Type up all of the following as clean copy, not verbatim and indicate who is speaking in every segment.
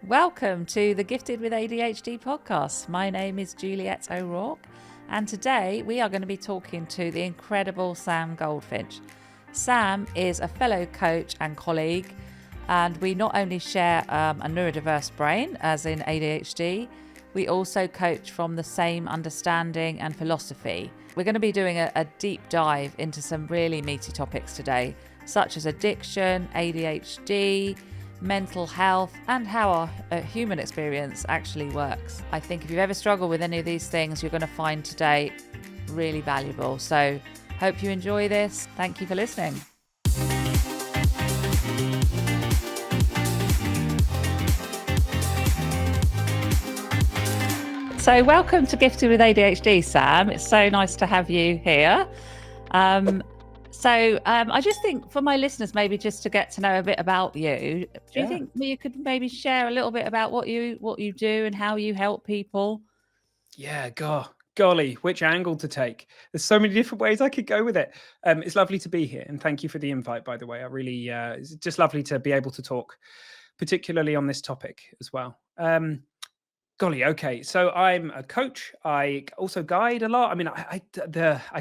Speaker 1: Welcome to the Gifted With ADHD podcast. My name is Juliet O'Rourke, and today we are going to be talking to the incredible Sam Goldfinch. Sam is a fellow coach and colleague, and we not only share a neurodiverse brain, as in ADHD, we also coach from the same understanding and philosophy. We're going to be doing a deep dive into some really meaty topics today, such as addiction, ADHD, mental health, and how our human experience actually works. I think if you've ever struggled with any of these things, you're going to find today really valuable. So hope you enjoy this. Thank you for listening. So welcome to Gifted with ADHD, Sam. It's so nice to have you here. I just think for my listeners, maybe just to get to know a bit about you, do you think you could maybe share a little bit about what you do and how you help people?
Speaker 2: Yeah, golly, which angle to take? There's so many different ways I could go with it. It's lovely to be here, and thank you for the invite, by the way. I really, it's just lovely to be able to talk, particularly on this topic as well. Golly, okay. So I'm a coach. I also guide a lot. I mean, I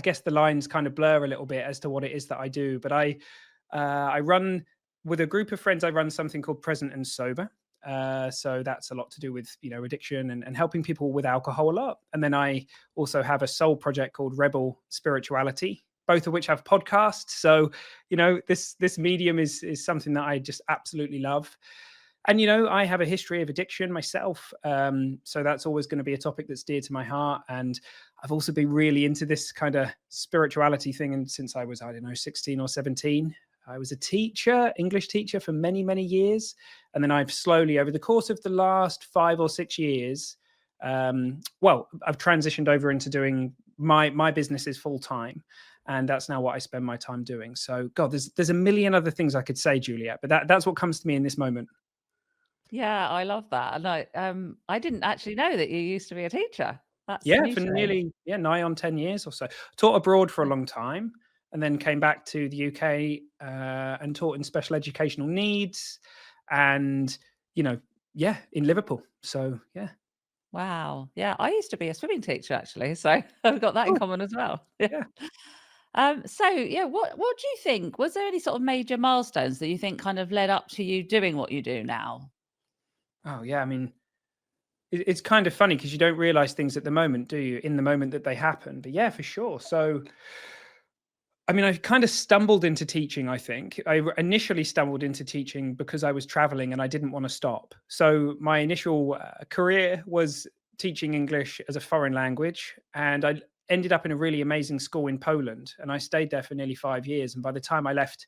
Speaker 2: guess the lines kind of blur a little bit as to what it is that I do. But I run with a group of friends. I run something called Present and Sober. So that's a lot to do with addiction and helping people with alcohol a lot. And then I also have a soul project called Rebel Spirituality, both of which have podcasts. So this medium is something that I just absolutely love. And, I have a history of addiction myself. So that's always going to be a topic that's dear to my heart. And I've also been really into this kind of spirituality thing. And since I was, 16 or 17, I was a teacher, English teacher for many, many years. And then I've slowly, over the course of the last 5 or 6 years, I've transitioned over into doing my businesses full time. And that's now what I spend my time doing. So, God, there's a million other things I could say, Juliet, but that's what comes to me in this moment.
Speaker 1: Yeah, I love that. And I didn't actually know that you used to be a teacher. That's
Speaker 2: Yeah,
Speaker 1: new
Speaker 2: for
Speaker 1: to me.
Speaker 2: nearly nigh on 10 years or so. Taught abroad for a long time, and then came back to the UK and taught in special educational needs, and in Liverpool. So yeah.
Speaker 1: Wow. Yeah, I used to be a swimming teacher actually, so I've got that in
Speaker 2: Oh,
Speaker 1: common as well.
Speaker 2: yeah.
Speaker 1: What do you think? Was there any sort of major milestones that you think kind of led up to you doing what you do now?
Speaker 2: Oh yeah. I mean, it's kind of funny because you don't realize things at the moment, do you? In the moment that they happen. But yeah, for sure. So I mean, I kind of stumbled into teaching, I think. I initially stumbled into teaching because I was traveling and I didn't want to stop. So my initial career was teaching English as a foreign language. And I ended up in a really amazing school in Poland. And I stayed there for nearly 5 years. And by the time I left,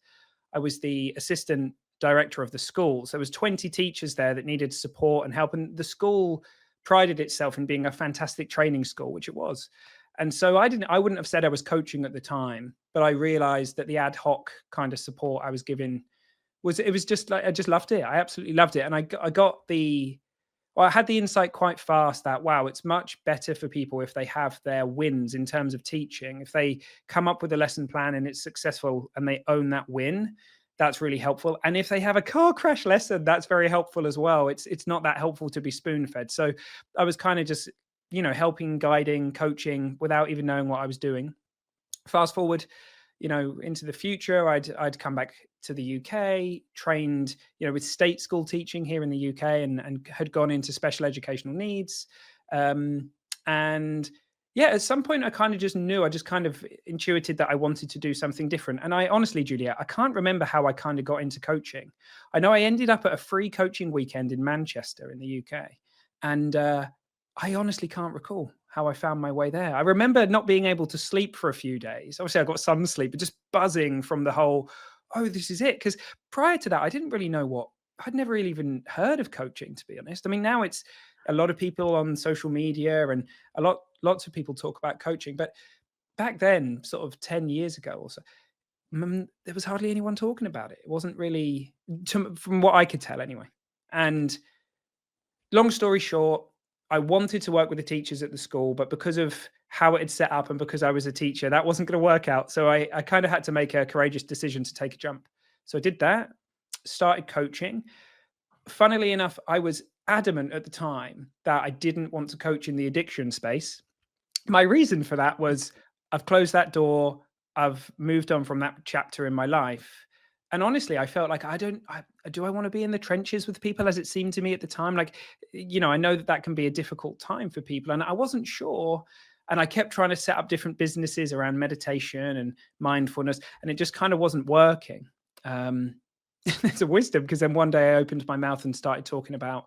Speaker 2: I was the assistant director of the school. So there was 20 teachers there that needed support and help. And the school prided itself in being a fantastic training school, which it was. And so I wouldn't have said I was coaching at the time, but I realized that the ad hoc kind of support I was giving was just like, I just loved it. I absolutely loved it. And I had the insight quite fast that, wow, it's much better for people if they have their wins in terms of teaching. If they come up with a lesson plan and it's successful and they own that win, that's really helpful. And if they have a car crash lesson, that's very helpful as well. It's not that helpful to be spoon fed. So I was kind of just helping, guiding, coaching without even knowing what I was doing. Fast forward, into the future, I'd come back to the UK, trained, with state school teaching here in the UK, and had gone into special educational needs. And yeah, at some point I kind of just knew, I just kind of intuited that I wanted to do something different. And I honestly, Julia, I can't remember how I kind of got into coaching. I know I ended up at a free coaching weekend in Manchester in the UK. And I honestly can't recall how I found my way there. I remember not being able to sleep for a few days. Obviously, I got some sleep, but just buzzing from the whole, oh, this is it. Because prior to that, I didn't really know I'd never really even heard of coaching, to be honest. I mean, now it's a lot of people on social media and lots of people talk about coaching. But back then, sort of 10 years ago or so, there was hardly anyone talking about it. It wasn't really, from what I could tell anyway. And long story short, I wanted to work with the teachers at the school, but because of how it had set up and because I was a teacher, that wasn't going to work out. So I kind of had to make a courageous decision to take a jump. So I did that, started coaching. Funnily enough, I was adamant at the time that I didn't want to coach in the addiction space. My reason for that was I've closed that door. I've moved on from that chapter in my life. And honestly, I felt like do I want to be in the trenches with people, as it seemed to me at the time? Like, I know that that can be a difficult time for people. And I wasn't sure. And I kept trying to set up different businesses around meditation and mindfulness, and it just kind of wasn't working. There's a wisdom, because then one day I opened my mouth and started talking about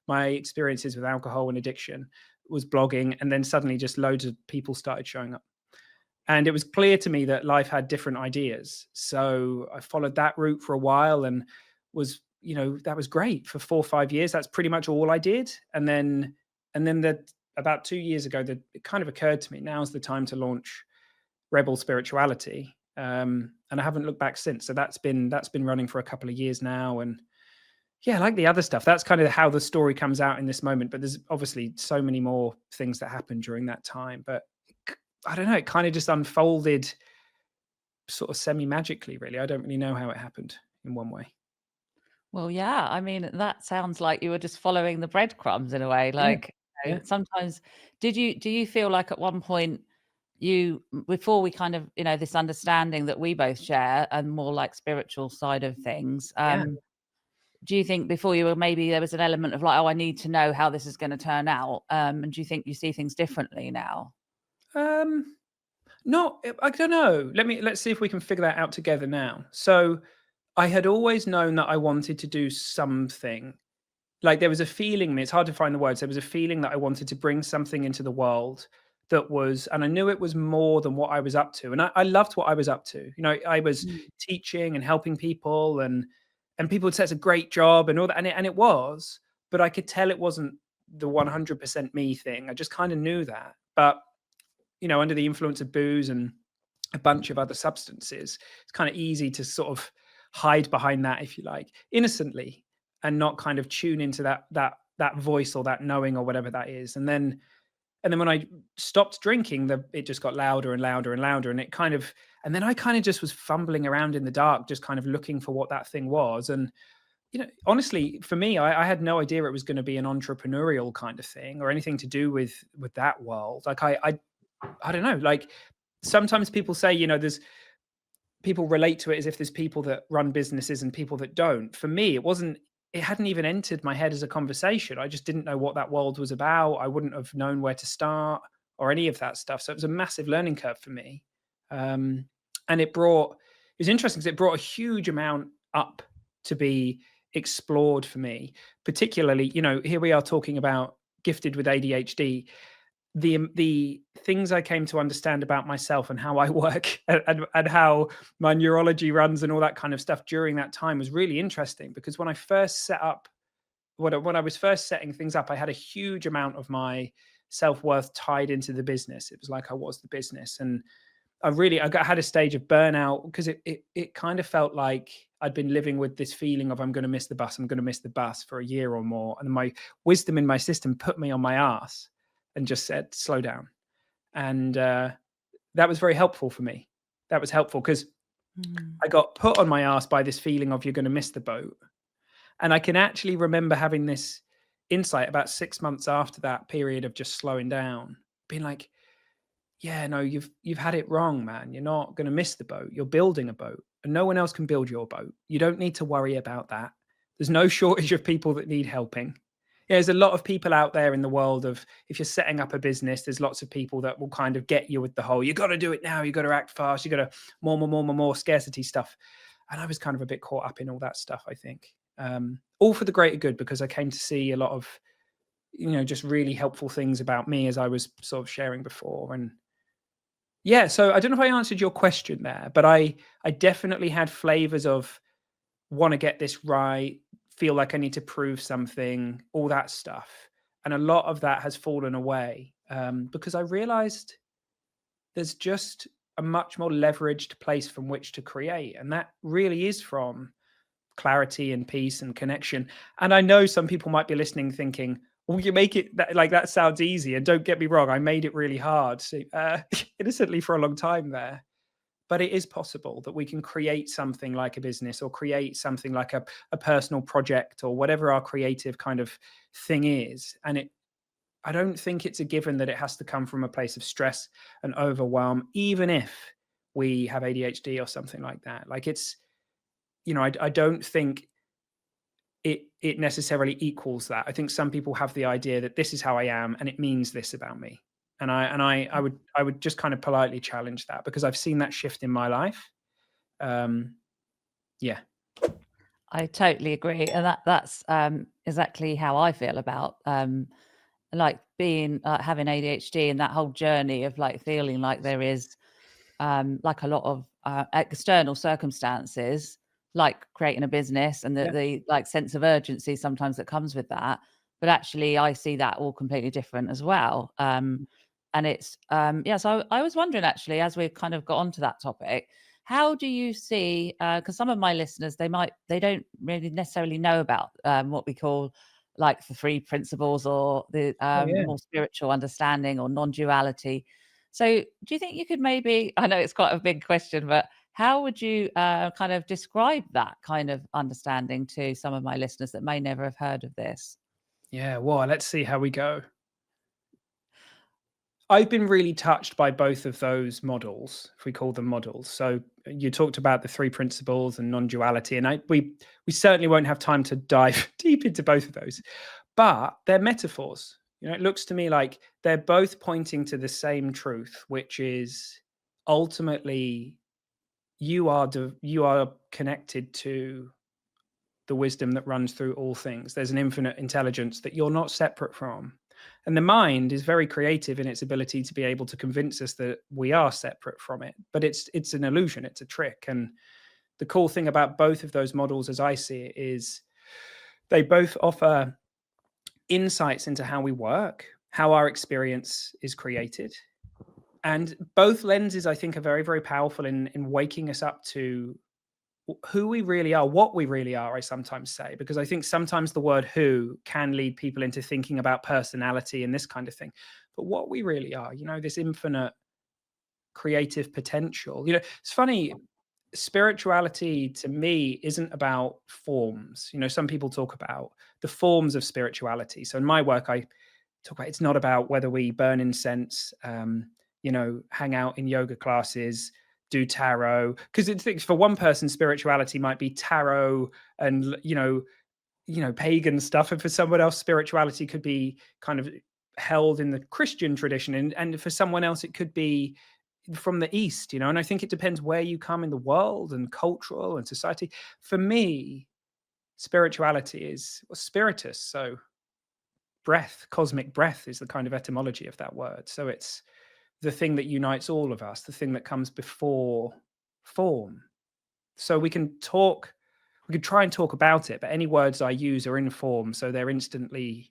Speaker 2: my experiences with alcohol and addiction, was blogging, and then suddenly just loads of people started showing up. And it was clear to me that life had different ideas. So I followed that route for a while, and that was great for 4 or 5 years. That's pretty much all I did. And then about 2 years ago, it kind of occurred to me, now's the time to launch Rebel Spirituality. And I haven't looked back since. So that's been running for a couple of years now. And yeah, like the other stuff, that's kind of how the story comes out in this moment. But there's obviously so many more things that happened during that time. But I don't know, it kind of just unfolded sort of semi-magically, really. I don't really know how it happened in one way.
Speaker 1: Well, yeah, I mean, that sounds like you were just following the breadcrumbs in a way. Like,
Speaker 2: Yeah.
Speaker 1: sometimes do you feel like at one point before we kind of, this understanding that we both share and more like spiritual side of things,
Speaker 2: Yeah.
Speaker 1: do you think before you were, maybe there was an element of like, oh, I need to know how this is going to turn out? And do you think you see things differently now?
Speaker 2: No, I don't know. Let's see if we can figure that out together now. So I had always known that I wanted to do something. Like, there was a feeling, it's hard to find the words. There was a feeling that I wanted to bring something into the world and I knew it was more than what I was up to. And I loved what I was up to. I was teaching and helping people, and people would say it's a great job and all that. And it was, but I could tell it wasn't the 100% me thing. I just kind of knew that. But, under the influence of booze and a bunch of other substances, it's kind of easy to sort of hide behind that, if you like, innocently, and not kind of tune into that voice or that knowing or whatever that is. And then when I stopped drinking, it just got louder and louder and louder. And then I kind of just was fumbling around in the dark, just kind of looking for what that thing was. And, honestly, for me, I had no idea it was going to be an entrepreneurial kind of thing or anything to do with that world. Like, I don't know, like, sometimes people say, there's people relate to it as if there's people that run businesses and people that don't. For me, it hadn't even entered my head as a conversation. I just didn't know what that world was about. I wouldn't have known where to start or any of that stuff. So it was a massive learning curve for me. And it was interesting because it brought a huge amount up to be explored for me, particularly, here we are talking about Gifted with ADHD. The things I came to understand about myself and how I work and how my neurology runs and all that kind of stuff during that time was really interesting, because when I first set up, when I was first setting things up, I had a huge amount of my self-worth tied into the business. It was like I was the business. And I had a stage of burnout, because it kind of felt like I'd been living with this feeling of I'm going to miss the bus for a year or more. And my wisdom in my system put me on my ass and just said, slow down. And that was very helpful for me. That was helpful because I got put on my ass by this feeling of you're going to miss the boat. And I can actually remember having this insight about 6 months after that period of just slowing down, being like, yeah, no, you've had it wrong, man. You're not going to miss the boat. You're building a boat, and no one else can build your boat. You don't need to worry about that. There's no shortage of people that need helping. There's a lot of people out there in the world of, if you're setting up a business, there's lots of people that will kind of get you with the whole, you got to do it now, you got to act fast, you got to more scarcity stuff. And I was kind of a bit caught up in all that stuff, I think. All for the greater good, because I came to see a lot of, just really helpful things about me, as I was sort of sharing before. And yeah, so I don't know if I answered your question there, but I definitely had flavors of want to get this right, feel like I need to prove something, all that stuff. And a lot of that has fallen away because I realized there's just a much more leveraged place from which to create. And that really is from clarity and peace and connection. And I know some people might be listening thinking, well, you make it that sounds easy. And don't get me wrong, I made it really hard, innocently, for a long time there. but it is possible that we can create something like a business or create something like a personal project or whatever our creative kind of thing is. And I don't think it's a given that it has to come from a place of stress and overwhelm, even if we have ADHD or something like that. Like it's, I don't think it necessarily equals that. I think some people have the idea that this is how I am and it means this about me. And I would just kind of politely challenge that, because I've seen that shift in my life. Yeah.
Speaker 1: I totally agree, and that's exactly how I feel about like being having ADHD, and that whole journey of like feeling like there is like a lot of external circumstances, like creating a business and
Speaker 2: Yeah.
Speaker 1: the like sense of urgency sometimes that comes with that. But actually, I see that all completely different as well. And it's yeah. So I was wondering, actually, as we've kind of got onto that topic, how do you see? Because some of my listeners, they don't really necessarily know about what we call like the three principles or the
Speaker 2: Oh, yeah.
Speaker 1: more spiritual understanding or non-duality. So do you think you could maybe, I know it's quite a big question, but how would you kind of describe that kind of understanding to some of my listeners that may never have heard of this?
Speaker 2: Yeah. Well, let's see how we go. I've been really touched by both of those models, if we call them models. So you talked about the three principles and non-duality, and we certainly won't have time to dive deep into both of those, but they're metaphors. It looks to me like they're both pointing to the same truth, which is ultimately you are connected to the wisdom that runs through all things. There's an infinite intelligence that you're not separate from. And the mind is very creative in its ability to be able to convince us that we are separate from it. But it's an illusion, it's a trick. And the cool thing about both of those models, as I see it, is they both offer insights into how we work, how our experience is created. And both lenses, I think, are very, very powerful in waking us up to who we really are, what we really are, I sometimes say, because I think sometimes the word who can lead people into thinking about personality and this kind of thing. But what we really are, this infinite creative potential. It's funny, spirituality to me isn't about forms. Some people talk about the forms of spirituality. So in my work, I talk about it's not about whether we burn incense, hang out in yoga classes, do tarot. Because it's for one person, spirituality might be tarot and pagan stuff, and for someone else, spirituality could be kind of held in the Christian tradition, and for someone else, it could be from the East. And I think it depends where you come in the world and cultural and society. For me, spirituality is spiritus, so breath, cosmic breath is the kind of etymology of that word. So it's the thing that unites all of us, the thing that comes before form. So we can try and talk about it, but any words I use are in form, so they're instantly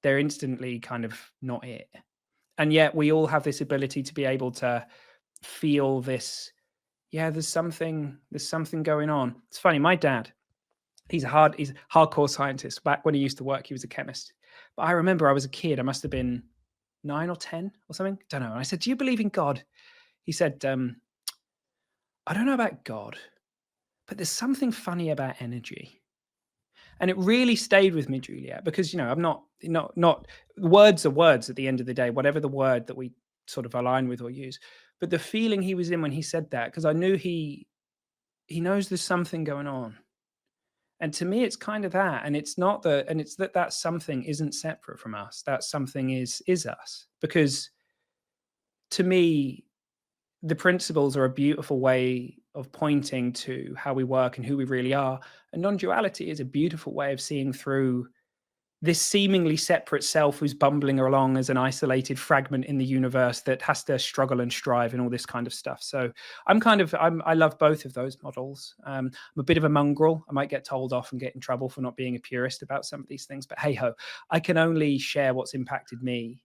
Speaker 2: kind of not it. And yet we all have this ability to be able to feel this. Yeah, there's something going on. It's funny, my dad, he's a hardcore scientist. Back when he used to work, he was a chemist. But I remember I was a kid, I must have been 9 or 10 or something, don't know. And I said, "Do you believe in God?" He said, "I don't know about God, but there's something funny about energy." And it really stayed with me, Juliet, because I'm not words are words at the end of the day, whatever the word that we sort of align with or use. But the feeling he was in when he said that, because I knew he knows there's something going on. And to me, it's kind of that, and it's that something isn't separate from us. That something is us, because to me, the principles are a beautiful way of pointing to how we work and who we really are. And non-duality is a beautiful way of seeing through this seemingly separate self who's bumbling along as an isolated fragment in the universe that has to struggle and strive and all this kind of stuff. So I love both of those models. I'm a bit of a mongrel. I might get told off and get in trouble for not being a purist about some of these things, but hey ho, I can only share what's impacted me.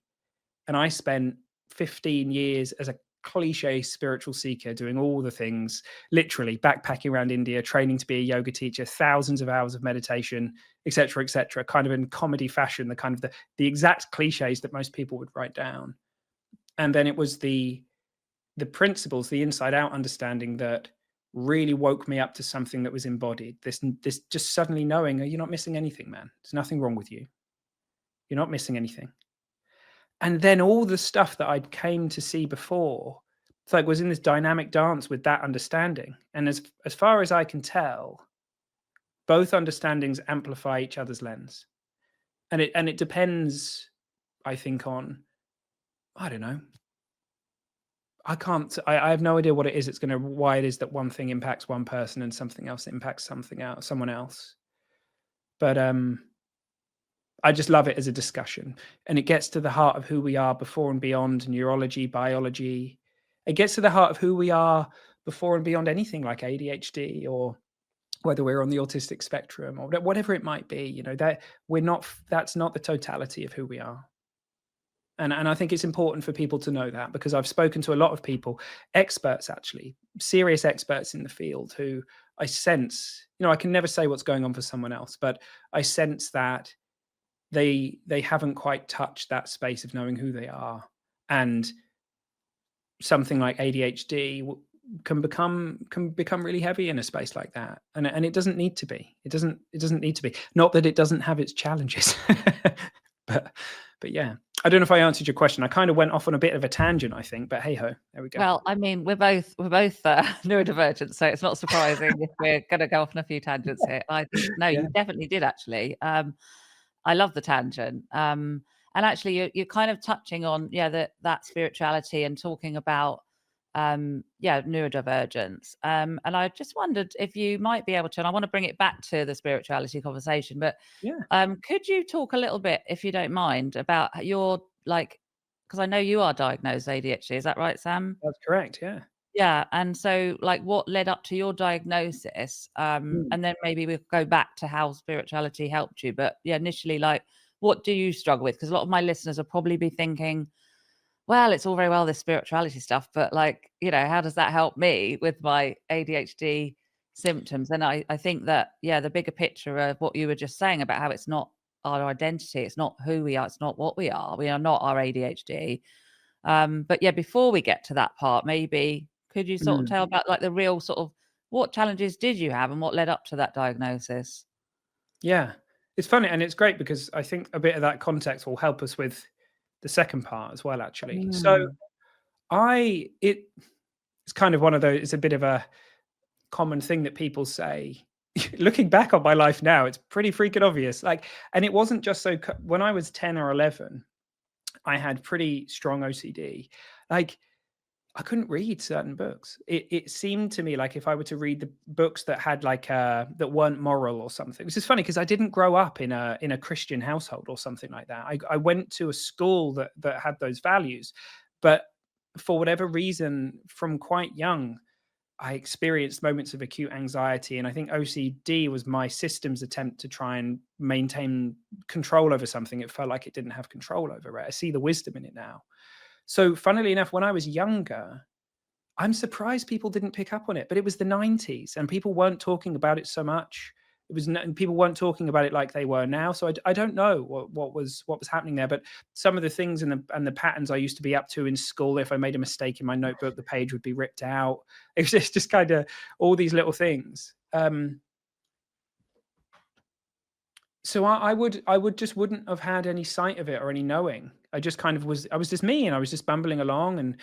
Speaker 2: And I spent 15 years as a cliche spiritual seeker, doing all the things, literally backpacking around India, training to be a yoga teacher, thousands of hours of meditation, etc., kind of in comedy fashion, the kind of the exact cliches that most people would write down. And then it was the the principles, the inside out understanding that really woke me up to something that was embodied. This just suddenly knowing, you're not missing anything, man. There's nothing wrong with you. You're not missing anything. And then all the stuff that I'd came to see before, it's like was in this dynamic dance with that understanding. And as far as I can tell, both understandings amplify each other's lens. And it depends, I think, on, I don't know. I have no idea what it is. Why it is that one thing impacts one person and something else impacts someone else. But I just love it as a discussion, and it gets to the heart of who we are before and beyond neurology, biology. It gets to the heart of who we are before and beyond anything like ADHD, or whether we're on the autistic spectrum, or whatever it might be. That that's not the totality of who we are. And I think it's important for people to know that, because I've spoken to a lot of people, experts actually, serious experts in the field, who I sense, I can never say what's going on for someone else, but I sense that they haven't quite touched that space of knowing who they are. And something like ADHD can become really heavy in a space like that. And it doesn't need to be. It doesn't need to be. Not that it doesn't have its challenges. but yeah. I don't know if I answered your question. I kind of went off on a bit of a tangent, I think, but hey ho, there we go.
Speaker 1: Well, I mean, we're both neurodivergent, so it's not surprising if we're going to go off on a few tangents here. I think you definitely did actually. I love the tangent, and actually, you're kind of touching on that spirituality and talking about neurodivergence. And I just wondered if you might be able to, and I want to bring it back to the spirituality conversation, but could you talk a little bit, if you don't mind, about your, because I know you are diagnosed ADHD, is that right, Sam?
Speaker 2: That's correct, yeah.
Speaker 1: Yeah, and so what led up to your diagnosis? And then maybe we'll go back to how spirituality helped you. But initially, what do you struggle with? Because a lot of my listeners will probably be thinking, well, it's all very well, this spirituality stuff, but how does that help me with my ADHD symptoms? And I think that, the bigger picture of what you were just saying about how it's not our identity, it's not who we are, it's not what we are not our ADHD. But before we get to that part, maybe could you sort of tell about the real sort of what challenges did you have and what led up to that diagnosis?
Speaker 2: Yeah, it's funny, and it's great because I think a bit of that context will help us with the second part as well, actually. So it's kind of one of those, it's a bit of a common thing that people say. Looking back on my life now, it's pretty freaking obvious. And it wasn't just so, when I was 10 or 11, I had pretty strong OCD. I couldn't read certain books. It seemed to me like if I were to read the books that had that weren't moral or something, which is funny because I didn't grow up in a Christian household or something like that. I went to a school that had those values, but for whatever reason, from quite young, I experienced moments of acute anxiety, and I think OCD was my system's attempt to try and maintain control over something it felt like it didn't have control over. It. I see the wisdom in it now. So funnily enough, when I was younger, I'm surprised people didn't pick up on it, but it was the 90s and people weren't talking about it so much. People weren't talking about it like they were now. So I don't know what was happening there, but some of the things and the patterns I used to be up to in school, if I made a mistake in my notebook, the page would be ripped out. It was just kind of all these little things. So I wouldn't have had any sight of it or any knowing. I just kind of I was just me, and I was just bumbling along, and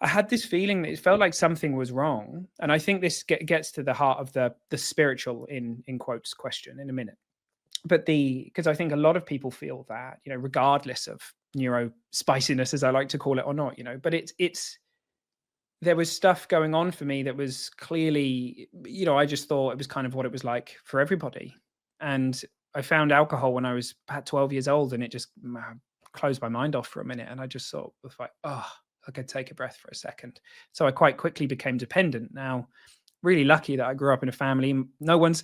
Speaker 2: I had this feeling that it felt like something was wrong. And I think this gets to the heart of the spiritual in quotes question in a minute. But because I think a lot of people feel that, regardless of neuro spiciness, as I like to call it, or not, but there was stuff going on for me that was clearly, I just thought it was kind of what it was like for everybody. And I found alcohol when I was about 12 years old, and it just closed my mind off for a minute. And I just sort of was like, I could take a breath for a second. So I quite quickly became dependent. Now, really lucky that I grew up in a family. No one's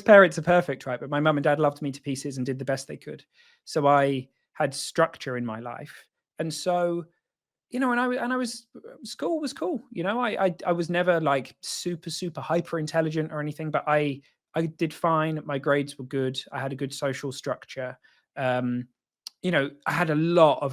Speaker 2: parents are perfect, right? But my mum and dad loved me to pieces and did the best they could. So I had structure in my life. And so, school was cool. I was never like super, super hyper intelligent or anything, but I did fine. My grades were good. I had a good social structure. I had a lot of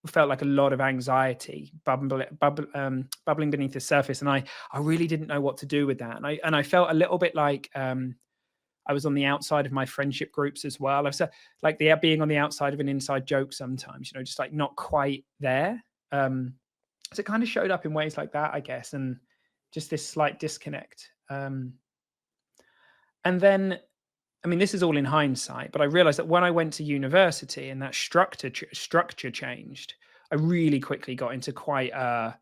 Speaker 2: felt like a lot of anxiety bubbling beneath the surface, and I really didn't know what to do with that, and I felt a little bit like I was on the outside of my friendship groups as well. I've said like the being on the outside of an inside joke sometimes, just like not quite there. So it kind of showed up in ways like that, I guess, and just this slight disconnect. And then, I mean, this is all in hindsight, but I realized that when I went to university and that structure changed, I really quickly got into quite a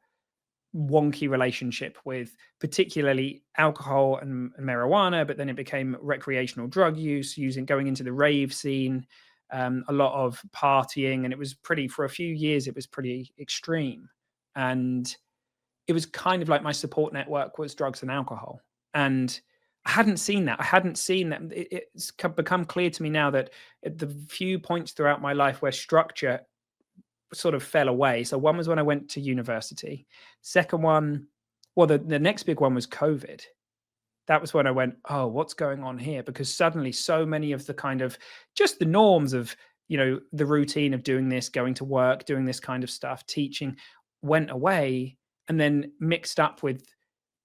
Speaker 2: wonky relationship with particularly alcohol and marijuana, but then it became recreational drug use, going into the rave scene, a lot of partying, and it was for a few years, it was pretty extreme. And it was kind of like my support network was drugs and alcohol. And I hadn't seen that. It's become clear to me now that at the few points throughout my life where structure sort of fell away. So one was when I went to university. Second one, well, the next big one was COVID. That was when I went, oh, what's going on here? Because suddenly so many of the kind of just the norms of, the routine of doing this, going to work, doing this kind of stuff, teaching went away, and then mixed up with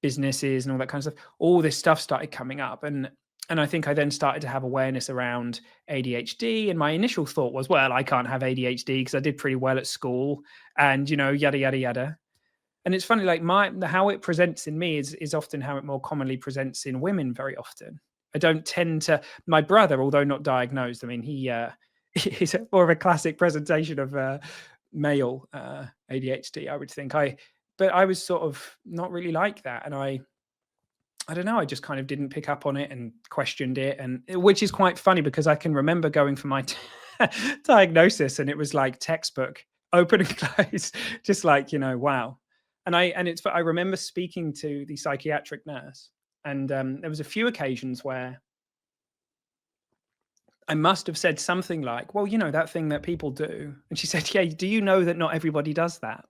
Speaker 2: businesses and all that kind of stuff. All this stuff started coming up. And I think I then started to have awareness around ADHD. And my initial thought was, well, I can't have ADHD because I did pretty well at school and, yada, yada, yada. And it's funny, like how it presents in me is often how it more commonly presents in women very often. I don't tend to, my brother, although not diagnosed, I mean, he's more of a classic presentation of male ADHD, I would think. But I was sort of not really like that. And I don't know, I just kind of didn't pick up on it and questioned it. And which is quite funny because I can remember going for my diagnosis and it was like textbook, open and close, just like, wow. And I remember speaking to the psychiatric nurse, and there was a few occasions where I must have said something like, well, that thing that people do. And she said, yeah, do you know that not everybody does that?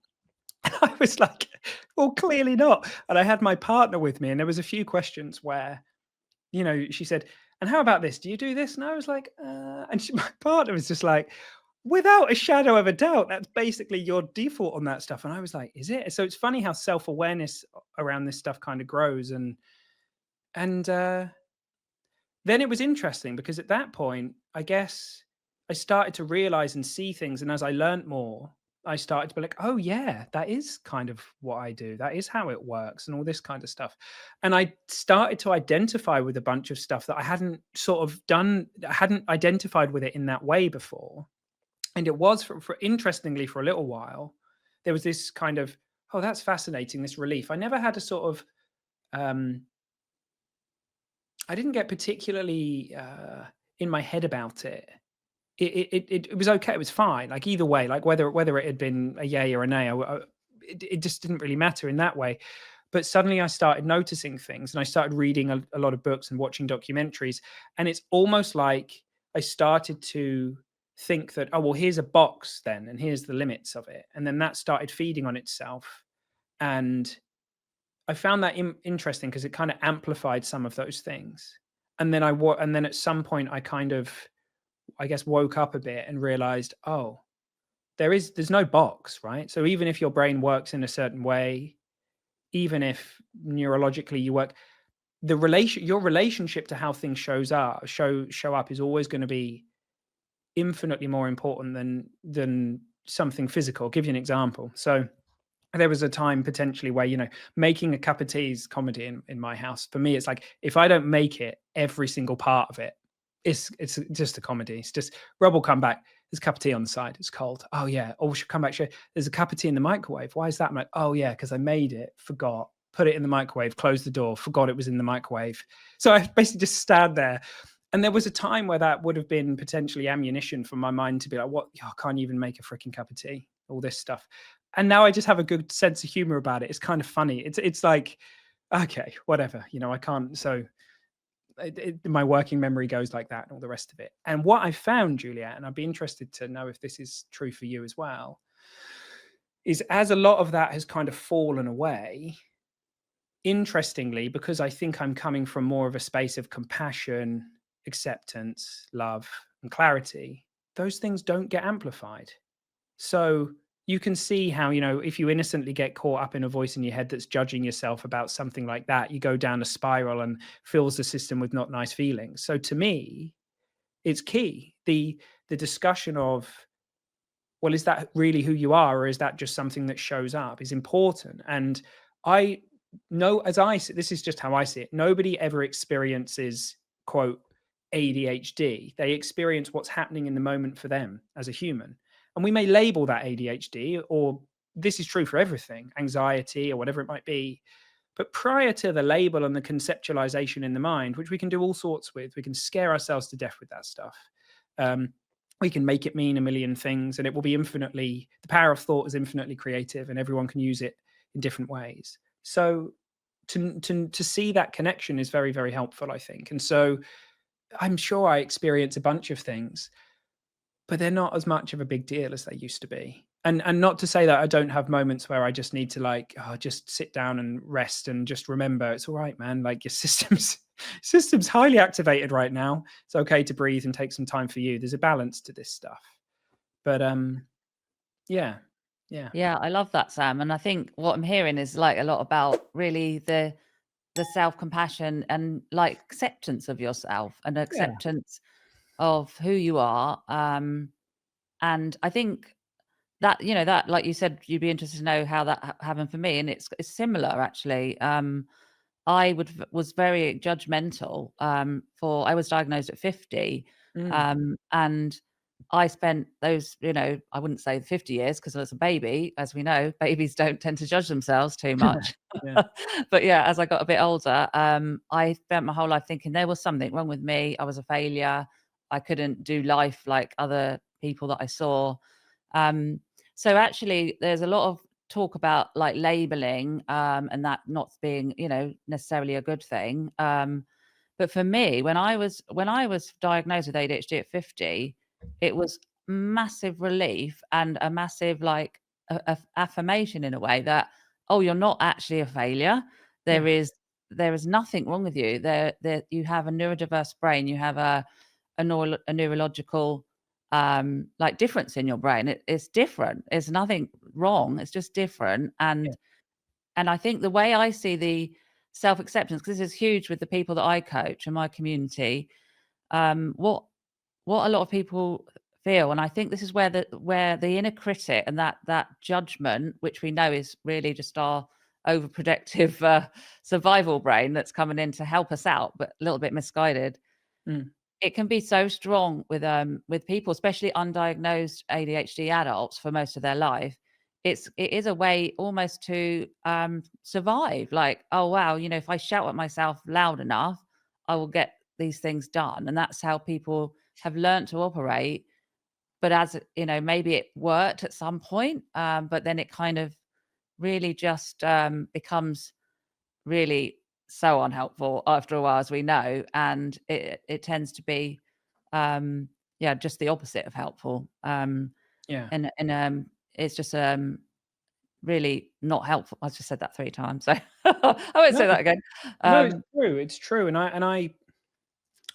Speaker 2: And I was like, well, clearly not. And I had my partner with me, and there was a few questions where, she said, and how about this? Do you do this? And I was like, my partner was just like, without a shadow of a doubt, that's basically your default on that stuff. And I was like, is it? So it's funny how self-awareness around this stuff kind of grows. And then it was interesting because at that point, I guess I started to realize and see things. And as I learned more, I started to be like, oh, yeah, that is kind of what I do. That is how it works and all this kind of stuff. And I started to identify with a bunch of stuff that I hadn't I hadn't identified with it in that way before. And it was interestingly, for a little while, there was this kind of, oh, that's fascinating, this relief. I never had a sort of, um, I didn't get particularly in my head about it. It was okay. It was fine. Like either way, like whether it had been a yay or a nay, it just didn't really matter in that way. But suddenly I started noticing things, and I started reading a lot of books and watching documentaries. And it's almost like I started to think that, oh, well, here's a box then, and here's the limits of it. And then that started feeding on itself. And I found that interesting because it kind of amplified some of those things. And then and then at some point I kind of, I guess, woke up a bit and realized, oh, there's no box, right? So even if your brain works in a certain way, even if neurologically you work, your relationship to how things show up is always going to be infinitely more important than something physical. I'll give you an example. So there was a time potentially where, making a cup of tea is comedy in my house. For me, it's like, if I don't make it, every single part of it, it's just a comedy. It's just, Rob will come back. There's a cup of tea on the side. It's cold. Oh yeah. Oh, she'll come back. There's a cup of tea in the microwave. Why is that? I'm like, oh yeah, because I made it, forgot, put it in the microwave, closed the door, forgot it was in the microwave. So I basically just stand there. And there was a time where that would have been potentially ammunition for my mind to be like, what? Oh, I can't even make a freaking cup of tea. All this stuff. And now I just have a good sense of humor about it. It's kind of funny. It's like, okay, whatever. I can't. So my working memory goes like that and all the rest of it. And what I found, Juliet, and I'd be interested to know if this is true for you as well, is as a lot of that has kind of fallen away, interestingly, because I think I'm coming from more of a space of compassion, acceptance, love, and clarity, those things don't get amplified. So you can see how, if you innocently get caught up in a voice in your head that's judging yourself about something like that, you go down a spiral and fills the system with not nice feelings. So to me, it's key. The discussion of, well, is that really who you are, or is that just something that shows up, is important. And I know, as I see, this is just how I see it. Nobody ever experiences, quote, ADHD. They experience what's happening in the moment for them as a human. And we may label that ADHD, or this is true for everything, anxiety or whatever it might be. But prior to the label and the conceptualization in the mind, which we can do all sorts with, we can scare ourselves to death with that stuff. We can make it mean a million things, and it will be the power of thought is infinitely creative, and everyone can use it in different ways. So to see that connection is very, very helpful, I think. And so I'm sure I experience a bunch of things, but they're not as much of a big deal as they used to be. And not to say that I don't have moments where I just need to just sit down and rest and just remember it's all right, man. Like, your system's highly activated right now. It's okay to breathe and take some time for you. There's a balance to this stuff. But yeah.
Speaker 1: Yeah, I love that, Sam. And I think what I'm hearing is like a lot about really the self-compassion and like acceptance of yourself and acceptance of who you are. And I think that, that, like you said, you'd be interested to know how that happened for me. And it's similar, actually. I was very judgmental. I was diagnosed at 50, and I spent those, I wouldn't say 50 years because I was a baby. As we know, babies don't tend to judge themselves too much.
Speaker 2: Yeah.
Speaker 1: But yeah, as I got a bit older, I spent my whole life thinking there was something wrong with me. I was a failure. I couldn't do life like other people that I saw. So actually, there's a lot of talk about like labeling, and that not being, necessarily a good thing. But for me, when I was diagnosed with ADHD at 50, it was massive relief and a massive like affirmation in a way that, oh, you're not actually a failure. There is nothing wrong with you. There you have a neurodiverse brain. You have a neurological like difference in your brain. It's different. It's nothing wrong. It's just different. And I think the way I see the self-acceptance, because this is huge with the people that I coach in my community, what a lot of people feel, and I think this is where the inner critic and that judgment, which we know is really just our overprotective survival brain that's coming in to help us out, but a little bit misguided. It can be so strong with people, especially undiagnosed ADHD adults for most of their life. It is a way almost to survive. Like, oh wow, if I shout at myself loud enough, I will get these things done, and that's how people have learned to operate. But as maybe it worked at some point, but then it kind of really just becomes really so unhelpful after a while, as we know, and it tends to be just the opposite of helpful. And it's just really not helpful. I just said that 3 times, so I won't say that again.
Speaker 2: No, it's true. And I'm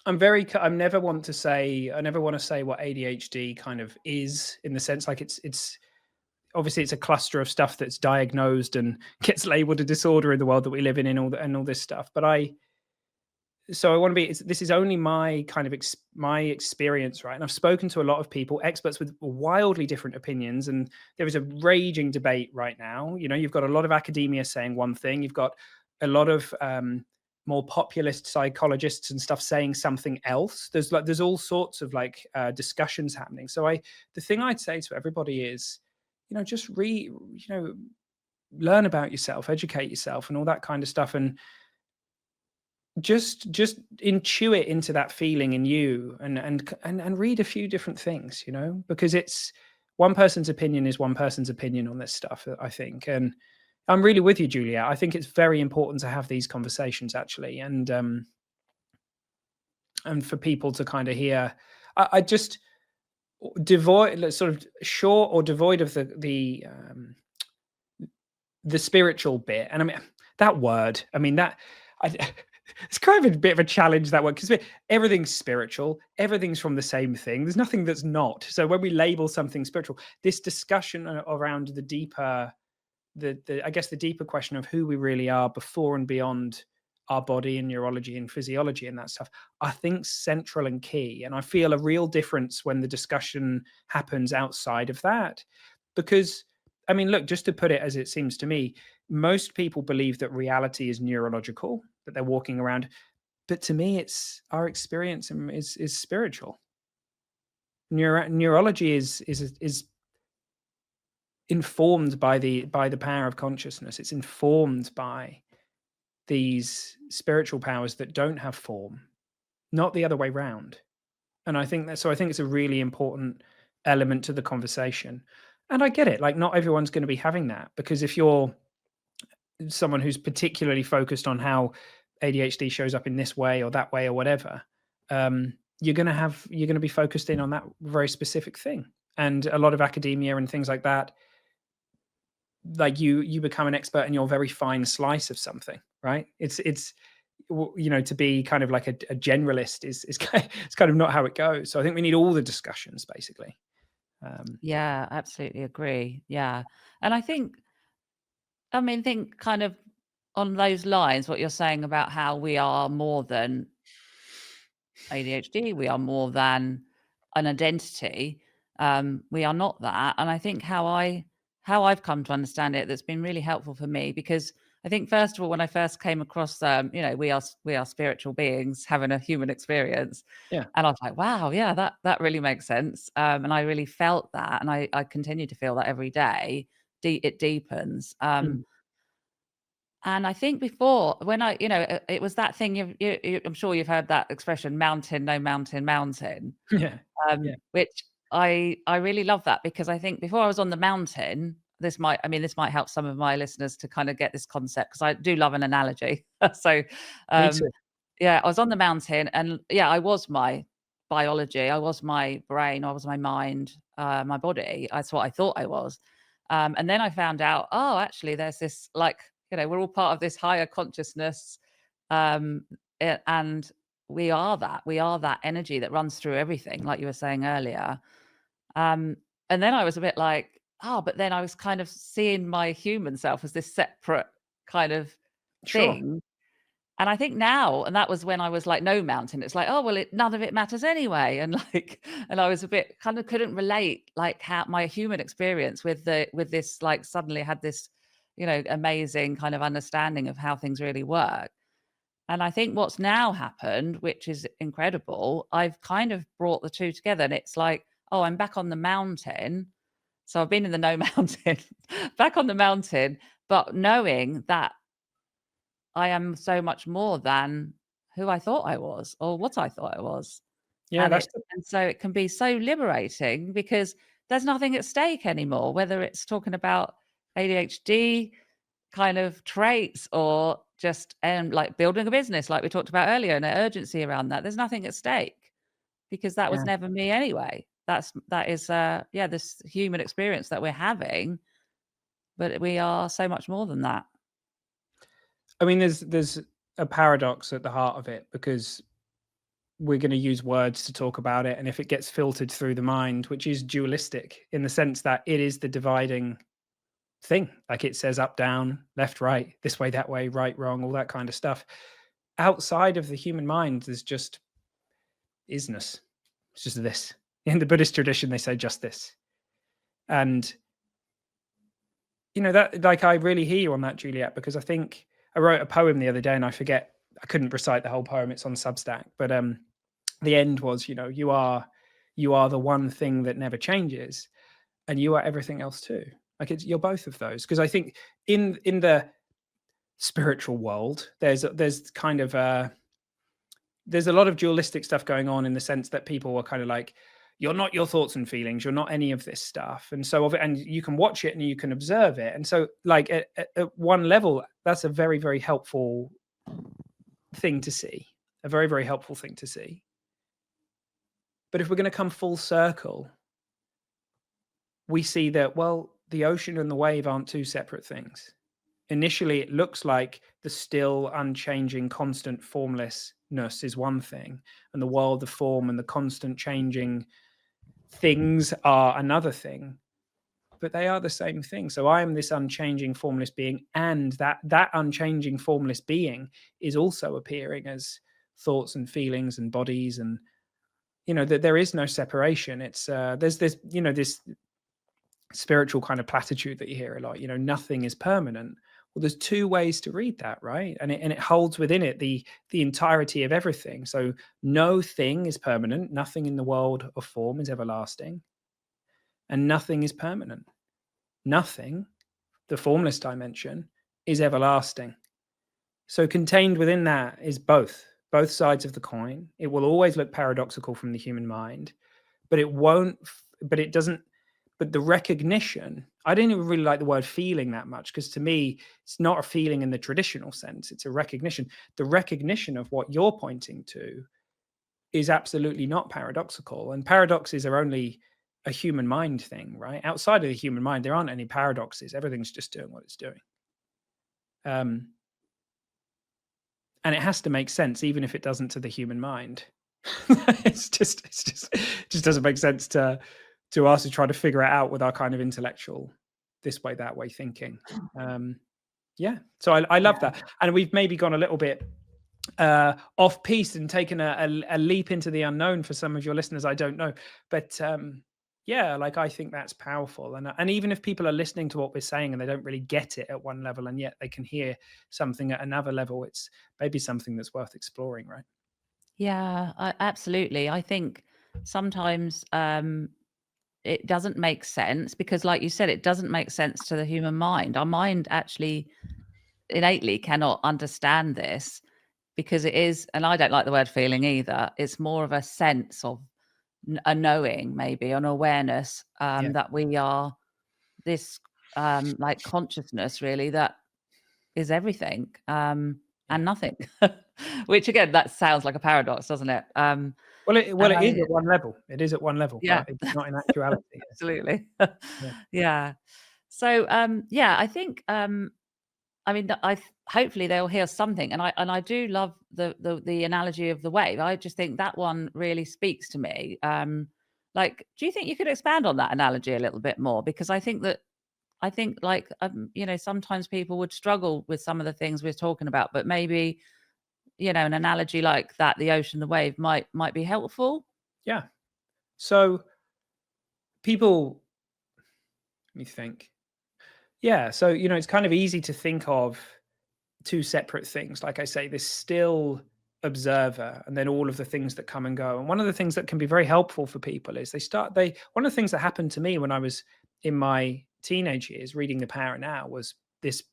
Speaker 2: I never want to say what ADHD kind of is, in the sense like it's obviously it's a cluster of stuff that's diagnosed and gets labeled a disorder in the world that we live in, and all this stuff. But I want to be, this is only my kind of my experience, right? And I've spoken to a lot of people, experts with wildly different opinions, and there is a raging debate right now. You've got a lot of academia saying one thing, you've got a lot of more populist psychologists and stuff saying something else. There's all sorts of discussions happening. So the thing I'd say to everybody is, just learn about yourself, educate yourself, and all that kind of stuff, and just intuit into that feeling in you, and read a few different things, because it's one person's opinion is one person's opinion on this stuff, I think. And I'm really with you, Juliet. I think it's very important to have these conversations, actually, and for people to kind of hear. I just sort of short or devoid of the spiritual bit, and I mean that word. I mean that. it's kind of a bit of a challenge, that one, because everything's spiritual, everything's from the same thing. There's nothing that's not. So when we label something spiritual, this discussion around the deeper, I guess the deeper question of who we really are before and beyond our body and neurology and physiology and that stuff, I think central and key. And I feel a real difference when the discussion happens outside of that. Because, I mean, look, just to put it as it seems to me, most people believe that reality is neurological, that they're walking around. But to me, it's our experience is spiritual. Neurology is informed by the power of consciousness. It's informed by these spiritual powers that don't have form, not the other way round. And I think that, so I think it's a really important element to the conversation. And I get it, like not everyone's going to be having that, because if you're someone who's particularly focused on how ADHD shows up in this way or that way or whatever, you're going to be focused in on that very specific thing. And a lot of academia and things like that, like you become an expert in your very fine slice of something, right? It's to be kind of like a generalist is it's kind of not how it goes. So I think we need all the discussions, basically.
Speaker 1: Yeah, absolutely agree. Yeah. And think kind of on those lines, what you're saying about how we are more than ADHD, we are more than an identity. We are not that. And I think how I've come to understand it, that's been really helpful for me, because I think first of all, when I first came across, we are spiritual beings having a human experience,
Speaker 2: Yeah.
Speaker 1: and I was like, wow, yeah, that really makes sense. And I really felt that, and I continue to feel that every day. It deepens.
Speaker 2: Mm.
Speaker 1: And I think before, when it was that thing. I'm sure you've heard that expression, "Mountain, no mountain, mountain."
Speaker 2: Yeah. Yeah.
Speaker 1: Which I really love that, because I think before I was on the mountain, this might help some of my listeners to kind of get this concept, because I do love an analogy. So,
Speaker 2: Me too.
Speaker 1: yeah, I was on the mountain, and yeah, I was my biology, I was my brain, I was my mind, my body. That's what I thought I was. And then I found out, oh, actually, there's this, like, we're all part of this higher consciousness, and we are that energy that runs through everything, like you were saying earlier. Um, and then I was a bit like, oh, but then I was kind of seeing my human self as this separate kind of
Speaker 2: Sure.
Speaker 1: thing. And I think now, and that was when I was like, no mountain. It's like, oh, well, none of it matters anyway. And like, and I was a bit kind of couldn't relate, like, how my human experience with this, like, suddenly had this, amazing kind of understanding of how things really work. And I think what's now happened, which is incredible, I've kind of brought the two together, and it's like, oh, I'm back on the mountain. So I've been in the no mountain, back on the mountain, but knowing that I am so much more than who I thought I was, or what I thought I was.
Speaker 2: Yeah,
Speaker 1: And
Speaker 2: that's
Speaker 1: so it can be so liberating, because there's nothing at stake anymore, whether it's talking about ADHD kind of traits, or just like building a business like we talked about earlier, and an urgency around that. There's nothing at stake, because that was
Speaker 2: yeah.
Speaker 1: never me anyway. That is this human experience that we're having, but we are so much more than that.
Speaker 2: I mean, there's a paradox at the heart of it, because we're going to use words to talk about it, and if it gets filtered through the mind, which is dualistic in the sense that it is the dividing thing, like it says up, down, left, right, this way, that way, right, wrong, all that kind of stuff. Outside of the human mind, there's just isness. It's just this. In the Buddhist tradition, they say just this. And that, like, I really hear you on that, Juliet, because I think I wrote a poem the other day, and I couldn't recite the whole poem. It's on Substack, but the end was, you are the one thing that never changes, and you are everything else too. Like, you're both of those. Because I think in the spiritual world, there's kind of there's a lot of dualistic stuff going on, in the sense that people are kind of like, you're not your thoughts and feelings, you're not any of this stuff. And so and you can watch it and you can observe it. And so, like, at one level, that's a very, very helpful thing to see. A very, very helpful thing to see. But if we're going to come full circle, we see that, well, the ocean and the wave aren't two separate things. initially it looks like the still, unchanging, constant formlessness is one thing, and the world of form and the constant changing things are another thing, but they are the same thing. So I am this unchanging, formless being, and that unchanging, formless being is also appearing as thoughts and feelings and bodies, and that there is no separation. It's there's this this spiritual kind of platitude that you hear a lot. Nothing is permanent. Well, there's two ways to read that, right? And it holds within it the entirety of everything. So no thing is permanent. Nothing in the world of form is everlasting, and nothing is permanent. Nothing, the formless dimension, is everlasting. So contained within that is both sides of the coin. It will always look paradoxical from the human mind, but it won't. But it doesn't. But the recognition, I didn't even really like the word feeling that much, because to me, it's not a feeling in the traditional sense. It's a recognition. The recognition of what you're pointing to is absolutely not paradoxical. And paradoxes are only a human mind thing, right? Outside of the human mind, there aren't any paradoxes. Everything's just doing what it's doing. And it has to make sense, even if it doesn't to the human mind. It just doesn't make sense to us to try to figure it out with our kind of intellectual this way, that way thinking. Yeah. So I love that. And we've maybe gone a little bit off piece and taken a leap into the unknown for some of your listeners. I don't know. But yeah, like I think that's powerful. And even if people are listening to what we're saying and they don't really get it at one level, and yet they can hear something at another level, it's maybe something that's worth exploring, right?
Speaker 1: Yeah, absolutely. I think sometimes it doesn't make sense because, like you said, it doesn't make sense to the human mind. Our mind actually innately cannot understand this because it is, and I don't like the word feeling either. It's more of a sense of a knowing, maybe an awareness
Speaker 2: Yeah.
Speaker 1: that we are this like consciousness really that is everything
Speaker 2: Yeah.
Speaker 1: and nothing. Which again, that sounds like a paradox, doesn't it?
Speaker 2: Well, it
Speaker 1: And
Speaker 2: is at one level. It is at one level,
Speaker 1: yeah,
Speaker 2: but it's not in actuality.
Speaker 1: absolutely.
Speaker 2: Yeah.
Speaker 1: Yeah. So yeah, I think I mean, hopefully they'll hear something, and I do love the analogy of the wave. I just think that one really speaks to me. Like, do you think you could expand on that analogy a little bit more? Because I think like sometimes people would struggle with some of the things we're talking about, but maybe an analogy like that, the ocean, the wave, might be helpful.
Speaker 2: Yeah. So people, let me think. Yeah. So, it's kind of easy to think of two separate things. Like I say, this still observer, and then all of the things that come and go. And one of the things that can be very helpful for people is one of the things that happened to me when I was in my teenage years reading The Power Now was this,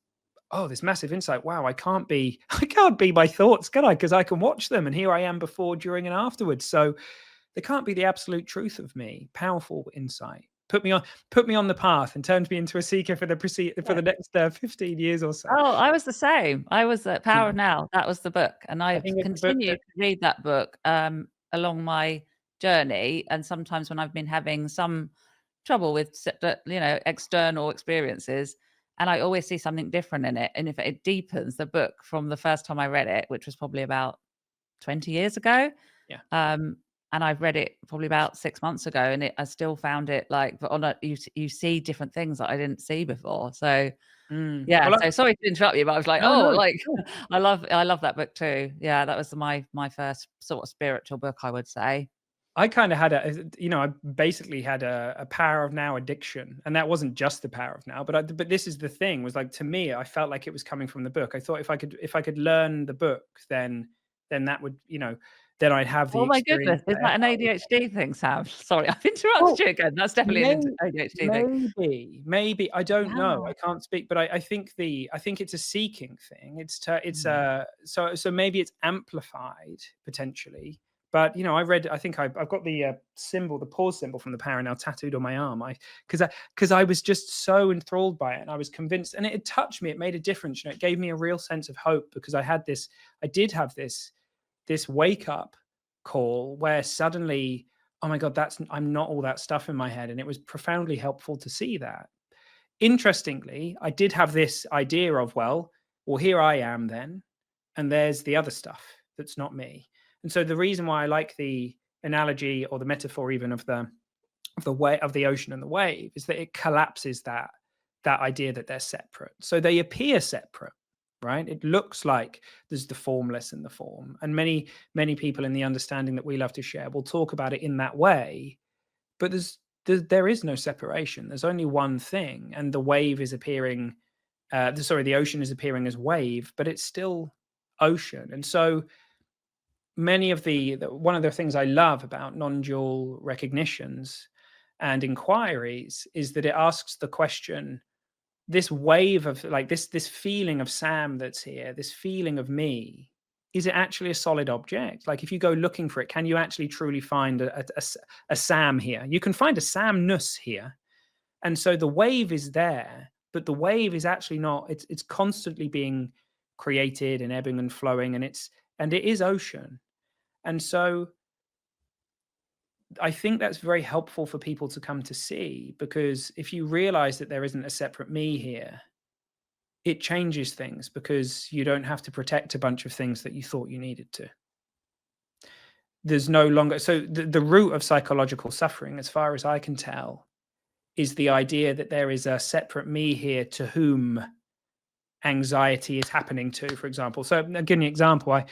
Speaker 2: oh, this massive insight. Wow, I can't be my thoughts, can I? Because I can watch them, and here I am before, during, and afterwards. So they can't be the absolute truth of me. Powerful insight. Put me on the path and turned me into a seeker for
Speaker 1: Yeah.
Speaker 2: the next 15 years or so.
Speaker 1: Oh, I was the same. I was at Power
Speaker 2: Yeah.
Speaker 1: of Now. That was the book, and
Speaker 2: I
Speaker 1: I've
Speaker 2: think it's a book that,
Speaker 1: continued to read that book along my journey. And sometimes when I've been having some trouble with external experiences, and I always see something different in it, and if it deepens the book from the first time I read it, which was probably about 20 years ago.
Speaker 2: yeah.
Speaker 1: And I've read it probably about 6 months ago, and I still found it like, but you see different things that I didn't see before. So yeah,
Speaker 2: Well,
Speaker 1: so sorry to interrupt you, but I was like,
Speaker 2: no,
Speaker 1: oh,
Speaker 2: no.
Speaker 1: like
Speaker 2: No.
Speaker 1: I love that book too. Yeah, that was my first sort of spiritual book, I would say.
Speaker 2: I kind of had I basically had a Power of Now addiction, and that wasn't just the Power of Now, but this is the thing, was like, to me, I felt like it was coming from the book. I thought if I could learn the book, then that would, then I'd have the
Speaker 1: Oh my
Speaker 2: experience
Speaker 1: goodness, is
Speaker 2: that
Speaker 1: that an
Speaker 2: everyone would
Speaker 1: ADHD thing, Sam? Sorry, I've interrupted
Speaker 2: have.
Speaker 1: you again. That's definitely an
Speaker 2: May
Speaker 1: ADHD thing.
Speaker 2: maybe, I don't know.
Speaker 1: Yeah.
Speaker 2: I can't speak, but I think it's a seeking thing. It's
Speaker 1: Mm.
Speaker 2: so maybe it's amplified potentially. But I think I've got the symbol, the pause symbol from the Power Now tattooed on my arm. Because I was just so enthralled by it, and I was convinced, and it had touched me. It made a difference. It gave me a real sense of hope, because I did have this wake up call where suddenly, oh my God, I'm not all that stuff in my head. And it was profoundly helpful to see that. interestingly, I did have this idea of, well, here I am then, and there's the other stuff that's not me. And so the reason why I like the analogy or the metaphor even of the ocean and the wave is that it collapses that idea that they're separate. So they appear separate, right? It looks like there's the formless and the form. And many people in the understanding that we love to share will talk about it in that way, but there is no separation. There's only one thing, and the wave is appearing. The ocean is appearing as wave, but it's still ocean. And so many of one of the things I love about non-dual recognitions and inquiries is that it asks the question, this wave of like this feeling of Sam that's here, this feeling of me, is it actually a solid object? Like if you go looking for it, can you actually truly find a Sam here? You can find a Samness here. And so the wave is there, but the wave is actually not, it's constantly being created and ebbing and flowing, and it is ocean. And so I think that's very helpful for people to come to see, because if you realize that there isn't a separate me here, it changes things, because you don't have to protect a bunch of things that you thought you needed to. There's no longer, so the root of psychological suffering, as far as I can tell, is the idea that there is a separate me here to whom anxiety is happening to, for example. So I'll give you an example. I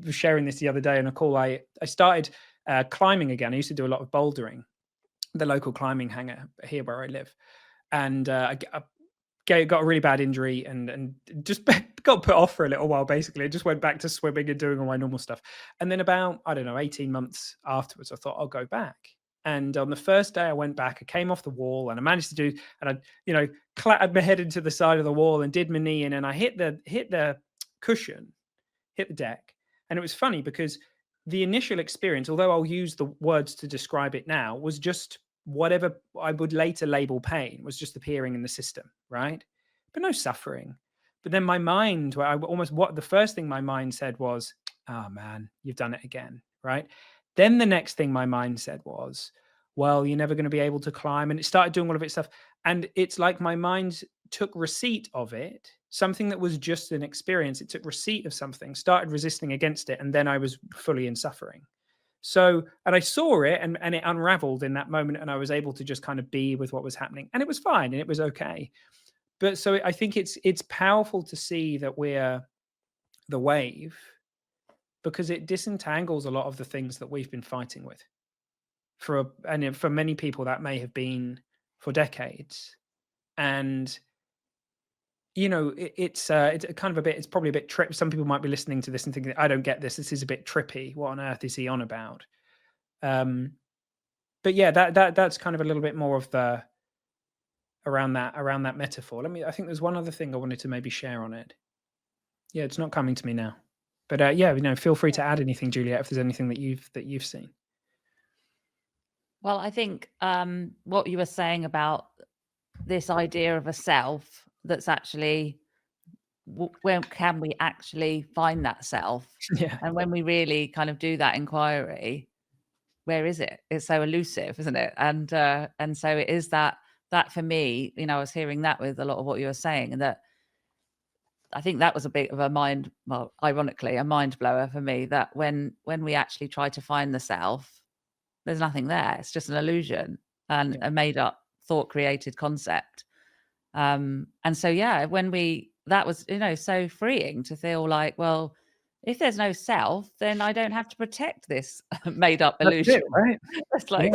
Speaker 2: was sharing this the other day on a call. I started climbing again. I used to do a lot of bouldering, the local climbing hangar here where I live. And I got a really bad injury and just got put off for a little while, basically. I just went back to swimming and doing all my normal stuff. And then about, 18 months afterwards, I thought I'll go back. And on the first day I went back, I came off the wall and I managed to do, and I, clattered my head into the side of the wall and did my knee in, and I hit the cushion, hit the deck. And it was funny because the initial experience, although I'll use the words to describe it now, was just whatever I would later label pain was just appearing in the system, right? But no suffering. But then my mind, the first thing my mind said was, oh man, you've done it again, right? Then the next thing my mind said was, well, you're never going to be able to climb. And it started doing all of its stuff. And it's like my mind took receipt of it, something that was just an experience. It took receipt of something, started resisting against it. And then I was fully in suffering. So, and I saw it and it unraveled in that moment. And I was able to just kind of be with what was happening. And it was fine and it was okay. But so I think it's powerful to see that we're the wave, because it disentangles a lot of the things that we've been fighting with. And for many people, that may have been for decades. And it's kind of a bit. It's probably a bit trippy. Some people might be listening to this and thinking, "I don't get this. This is a bit trippy. What on earth is he on about?" But yeah, that's kind of a little bit more of the around that metaphor. I think there's one other thing I wanted to maybe share on it. Yeah, it's not coming to me now. But yeah, feel free to add anything, Juliet, if there's anything that you've seen.
Speaker 1: Well, I think what you were saying about this idea of a self that's actually, when can we actually find that self?
Speaker 2: Yeah.
Speaker 1: And when we really kind of do that inquiry, where is it? It's so elusive, isn't it? And so it is that for me, I was hearing that with a lot of what you were saying, and that I think that was a bit of ironically, a mind blower for me, that when we actually try to find the self, there's nothing there. It's just an illusion and a made up thought created concept. And so, yeah, that was, so freeing to feel like, well, if there's no self, then I don't have to protect this made up illusion.
Speaker 2: That's it, right?
Speaker 1: It's like,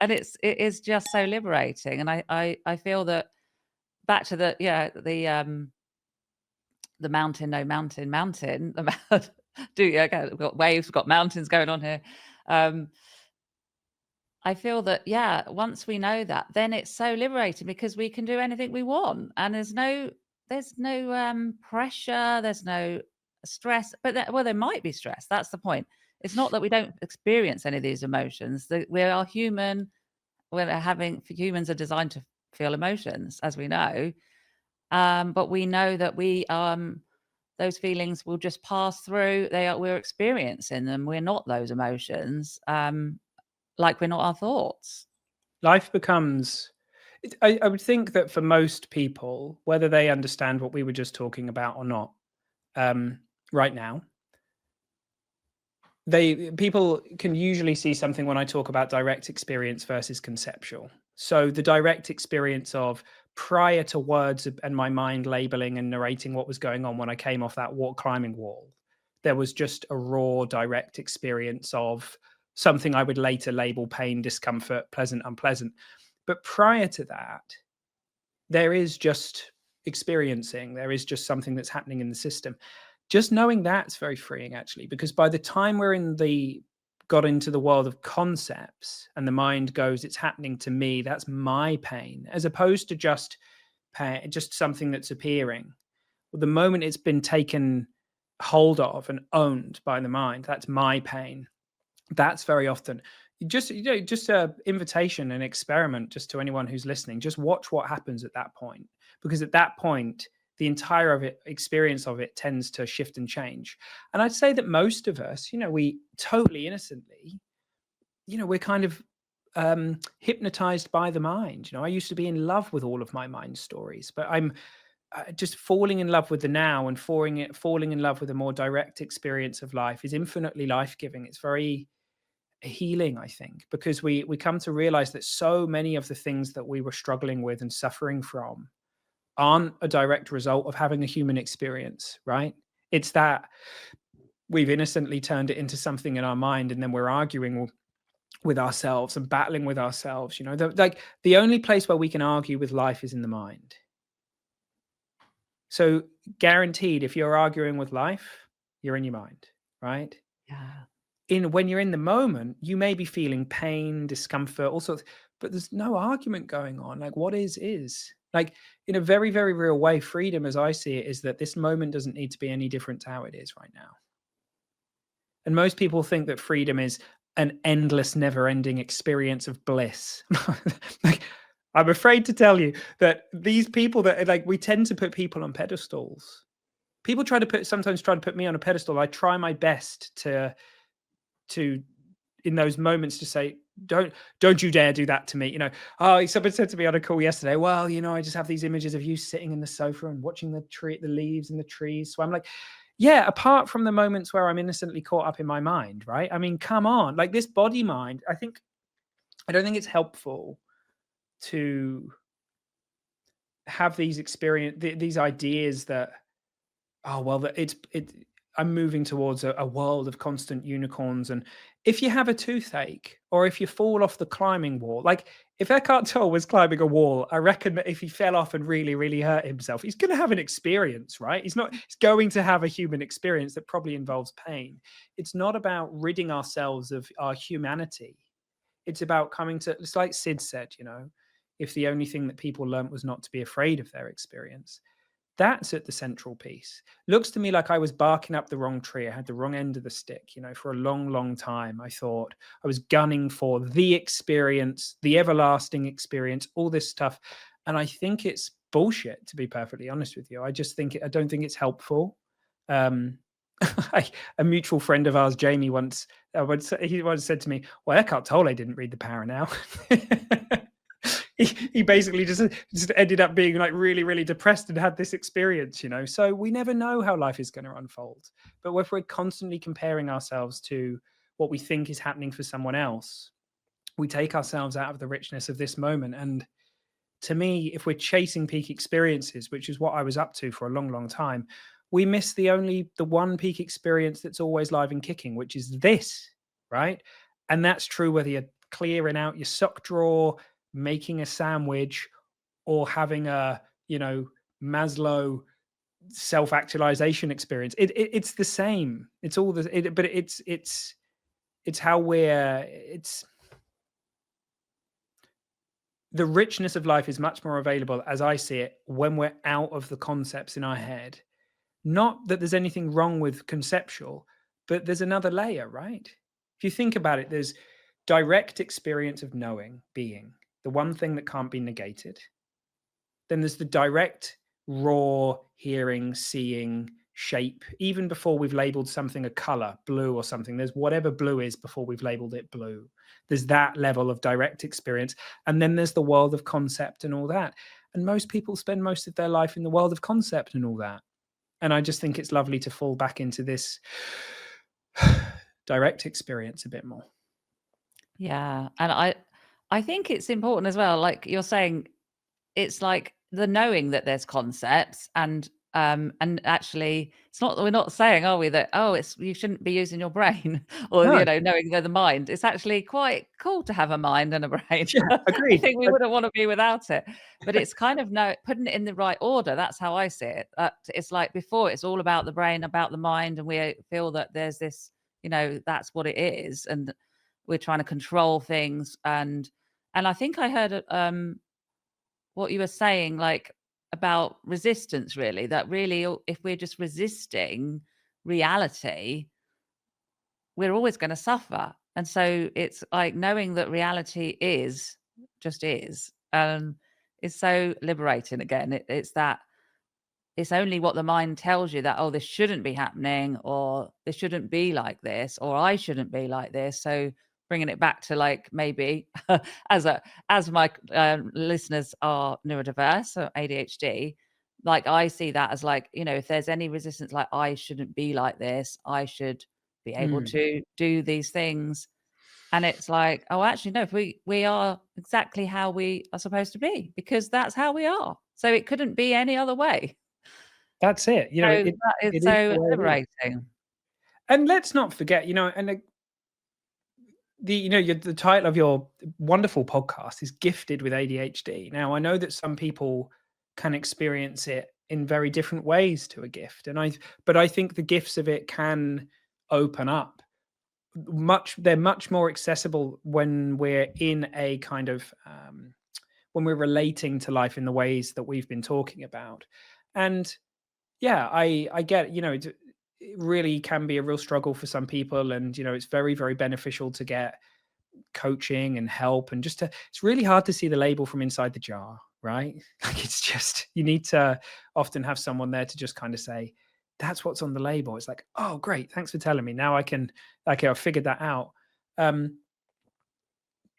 Speaker 1: and it is just so liberating. And I feel that back to the mountain, no mountain, we've got waves, we've got mountains going on here. I feel that, once we know that, then it's so liberating, because we can do anything we want, and there's no pressure, there's no stress. But there might be stress. That's the point. It's not that we don't experience any of these emotions. We are human. Humans are designed to feel emotions, as we know. But we know that those feelings will just pass through. We're experiencing them. We're not those emotions. Like we're not our thoughts.
Speaker 2: Life becomes, I would think that for most people, whether they understand what we were just talking about or not, right now, people can usually see something when I talk about direct experience versus conceptual. So the direct experience of prior to words and my mind labeling and narrating what was going on when I came off that climbing wall, there was just a raw direct experience of something I would later label pain, discomfort, pleasant, unpleasant. But prior to that, there is just experiencing, there is just something that's happening in the system. Just knowing that's very freeing, actually, because by the time got into the world of concepts and the mind goes, it's happening to me, that's my pain, as opposed to just pain, just something that's appearing. Well, the moment it's been taken hold of and owned by the mind, that's my pain. That's very often just a invitation, an experiment, just to anyone who's listening. Just watch what happens at that point, because at that point, the entire of it experience of it tends to shift and change. And I'd say that most of us, we totally innocently, we're kind of hypnotized by the mind. I used to be in love with all of my mind stories, but I'm just falling in love with the now, and falling in love with a more direct experience of life is infinitely life-giving. It's very healing, I think, because we come to realize that so many of the things that we were struggling with and suffering from aren't a direct result of having a human experience, right? It's that we've innocently turned it into something in our mind, and then we're arguing with ourselves and battling with ourselves. The only place where we can argue with life is in the mind. So guaranteed, if you're arguing with life, you're in your mind, right?
Speaker 1: Yeah.
Speaker 2: When you're in the moment, you may be feeling pain, discomfort, all sorts, but there's no argument going on. Like, what is. Like, in a very, very real way, freedom, as I see it, is that this moment doesn't need to be any different to how it is right now. And most people think that freedom is an endless, never-ending experience of bliss. Like, I'm afraid to tell you that these people that, like, we tend to put people on pedestals. People sometimes try to put me on a pedestal. I try my best to in those moments to say, don't you dare do that to me. Someone said to me on a call yesterday, well, I just have these images of you sitting in the sofa and watching the leaves and the trees. So I'm like, yeah, apart from the moments where I'm innocently caught up in my mind, right? I mean, come on, like, this body mind, I don't think it's helpful to have these these ideas that, oh, well, that I'm moving towards a world of constant unicorns. And if you have a toothache, or if you fall off the climbing wall, like, if Eckhart Tolle was climbing a wall, I reckon that if he fell off and really, really hurt himself, he's going to have an experience, right? He's going to have a human experience that probably involves pain. It's not about ridding ourselves of our humanity. It's about it's like Sid said, if the only thing that people learnt was not to be afraid of their experience. That's at the central piece. Looks to me like I was barking up the wrong tree. I had the wrong end of the stick. For a long, long time, I thought I was gunning for the experience, the everlasting experience, all this stuff. And I think it's bullshit, to be perfectly honest with you. I don't think it's helpful. A mutual friend of ours, Jamie, he once said to me, well, Eckhart Tolle didn't read the Power Now. He basically just ended up being, like, really, really depressed and had this experience, So we never know how life is going to unfold. But if we're constantly comparing ourselves to what we think is happening for someone else, we take ourselves out of the richness of this moment. And to me, if we're chasing peak experiences, which is what I was up to for a long, long time, we miss the one peak experience that's always live and kicking, which is this, right? And that's true whether you're clearing out your sock drawer, making a sandwich, or having a, Maslow self-actualization experience. It's the same. It's all but it's how the richness of life is much more available, as I see it, when we're out of the concepts in our head. Not that there's anything wrong with conceptual, but there's another layer, right? If you think about it, there's direct experience of knowing, being, the one thing that can't be negated. Then there's the direct, raw hearing, seeing, shape, even before we've labeled something a color, blue or something. There's whatever blue is before we've labeled it blue. There's that level of direct experience. And then there's the world of concept and all that. And most people spend most of their life in the world of concept and all that. And I just think it's lovely to fall back into this direct experience a bit more.
Speaker 1: Yeah. And I think it's important as well, like you're saying, it's like the knowing that there's concepts and actually it's not, we're not saying, are we, that it's, you shouldn't be using your brain or
Speaker 2: No,
Speaker 1: knowing the mind. It's actually quite cool to have a mind and a brain.
Speaker 2: yeah,
Speaker 1: I
Speaker 2: agreed.
Speaker 1: think we wouldn't want to be without it, but it's kind of putting it in the right order. That's how I see it. It's like before it's all about the brain, about the mind, and we feel that there's this, that's what it is, and we're trying to control things. And I think I heard what you were saying, like about resistance, really, that really, if we're just resisting reality, we're always going to suffer. And so it's like knowing that reality just is, is so liberating. Again, it's that it's only what the mind tells you, that, this shouldn't be happening, or this shouldn't be like this, or I shouldn't be like this. So bringing it back to, like, maybe as my listeners are neurodiverse or ADHD, like I see that as, like, if there's any resistance, like, I shouldn't be like this, I should be able
Speaker 2: Mm,
Speaker 1: to do these things. And it's like, actually, no, if we are exactly how we are supposed to be, because that's how we are. So it couldn't be any other way.
Speaker 2: that's it.
Speaker 1: So
Speaker 2: It
Speaker 1: that is
Speaker 2: is the
Speaker 1: so
Speaker 2: way it is.
Speaker 1: liberating.
Speaker 2: And let's not forget, and the title of your wonderful podcast is Gifted with ADHD. Now, I know that some people can experience it in very different ways to a gift, but I think the gifts of it can open up they're much more accessible when we're in a kind of when we're relating to life in the ways that we've been talking about. And yeah, I get, it really can be a real struggle for some people, and it's very, very beneficial to get coaching and help, and it's really hard to see the label from inside the jar, right? Like, it's just, you need to often have someone there to just kind of say, that's what's on the label. It's like, oh great, thanks for telling me. Now I've figured that out.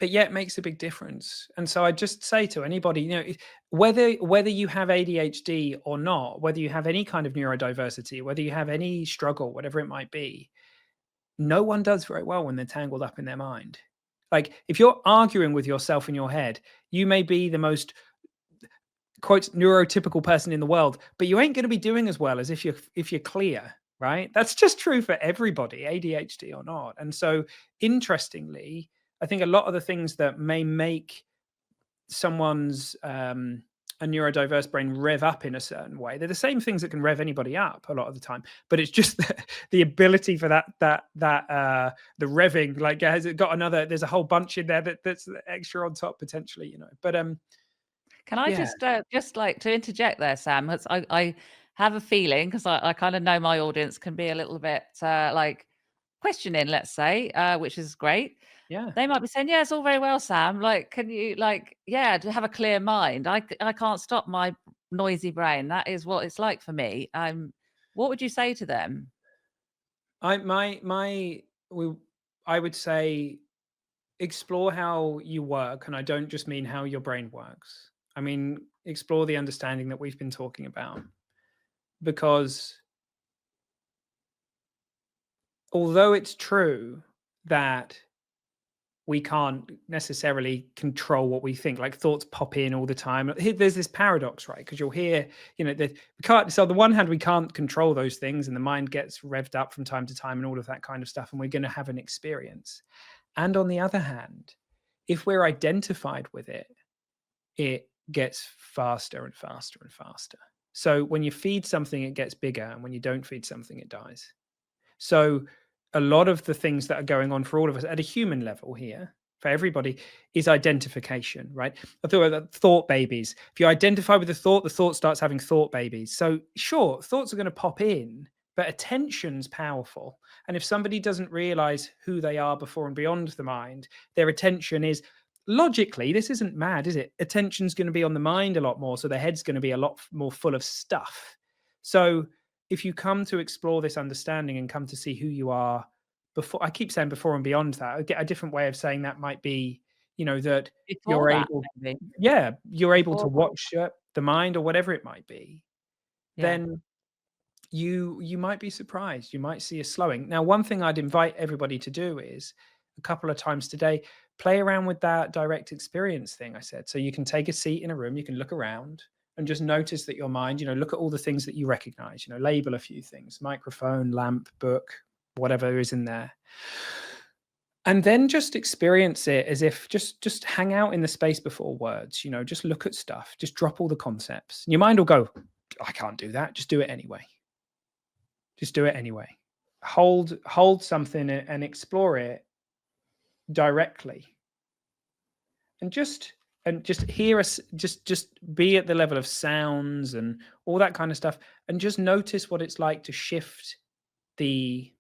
Speaker 2: But yeah, it makes a big difference. And so I just say to anybody, whether you have ADHD or not, whether you have any kind of neurodiversity, whether you have any struggle, whatever it might be, no one does very well when they're tangled up in their mind. Like, if you're arguing with yourself in your head, you may be the most, quote, neurotypical person in the world, but you ain't going to be doing as well as if you're clear, right? That's just true for everybody, ADHD or not. And so, interestingly, I think a lot of the things that may make someone's a neurodiverse brain rev up in a certain way, they're the same things that can rev anybody up a lot of the time, but it's just the ability for that the revving, like, has it got another, there's a whole bunch in there that's extra on top potentially, but
Speaker 1: Can I
Speaker 2: yeah,
Speaker 1: just like to interject there, Sam? That's, I have a feeling, because I kind of know my audience can be a little bit like questioning, let's say, which is great.
Speaker 2: yeah.
Speaker 1: They might be saying, "Yeah, it's all very well, Sam. Like, can you, like, yeah, to have a clear mind? I can't stop my noisy brain. That is what it's like for me." What would you say to them?
Speaker 2: I my my we I would say explore how you work, and I don't just mean how your brain works. I mean, explore the understanding that we've been talking about, because although it's true that we can't necessarily control what we think, like, thoughts pop in all the time. There's this paradox, right? Because you'll hear, that we can't. So on the one hand, we can't control those things, and the mind gets revved up from time to time, and all of that kind of stuff, and we're going to have an experience. And on the other hand, if we're identified with it, it gets faster and faster and faster. So when you feed something, it gets bigger, and when you don't feed something, it dies. So a lot of the things that are going on for all of us at a human level here, for everybody, is identification, right? I thought about thought babies. If you identify with the thought starts having thought babies. So sure, thoughts are going to pop in, but attention's powerful. And if somebody doesn't realize who they are before and beyond the mind, their attention is, logically, this isn't mad, is it? Attention's going to be on the mind a lot more. So their head's going to be a lot more full of stuff. So if you come to explore this understanding and come to see who you are before, I keep saying before and beyond that, a different way of saying that might be, that
Speaker 1: Before
Speaker 2: you're
Speaker 1: that,
Speaker 2: able,
Speaker 1: maybe.
Speaker 2: yeah, you're able to
Speaker 1: Before that.
Speaker 2: watch the mind or whatever it might be,
Speaker 1: Yeah.
Speaker 2: then you might be surprised. You might see a slowing. Now, one thing I'd invite everybody to do is a couple of times today, play around with that direct experience thing I said. So you can take a seat in a room, you can look around and just notice that your mind, look at all the things that you recognize, label a few things, microphone, lamp, book, whatever is in there. And then just experience it as if just hang out in the space before words, just look at stuff, just drop all the concepts. Your mind will go, I can't do that. Just do it anyway. Just do it anyway. Hold something and explore it directly. And just hear us, just be at the level of sounds and all that kind of stuff, and just notice what it's like to shift the,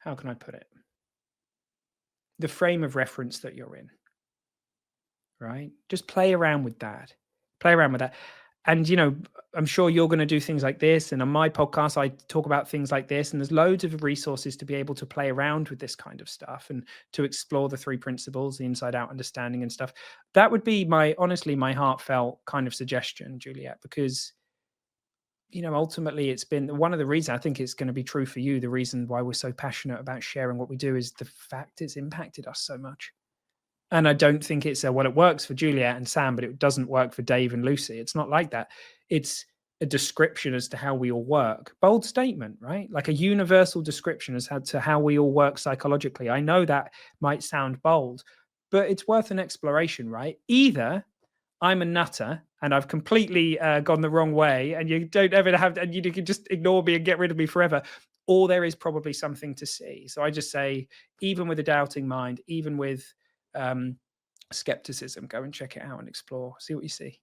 Speaker 2: how can I put it? The frame of reference that you're in, right? Just play around with that. Play around with that. And, I'm sure you're going to do things like this. And on my podcast, I talk about things like this. And there's loads of resources to be able to play around with this kind of stuff and to explore the 3 principles, the inside out understanding and stuff. That would be honestly, my heartfelt kind of suggestion, Juliet, because, ultimately it's been one of the reasons, I think it's going to be true for you. The reason why we're so passionate about sharing what we do is the fact it's impacted us so much. And I don't think it's well, it works for Juliet and Sam, but it doesn't work for Dave and Lucy. It's not like that. It's a description as to how we all work. Bold statement, right? Like a universal description as to how we all work psychologically. I know that might sound bold, but it's worth an exploration, right? Either I'm a nutter and I've completely gone the wrong way, and you don't ever have, and you can just ignore me and get rid of me forever, or there is probably something to see. So I just say, even with a doubting mind, even with skepticism, go and check it out and explore, see what you see.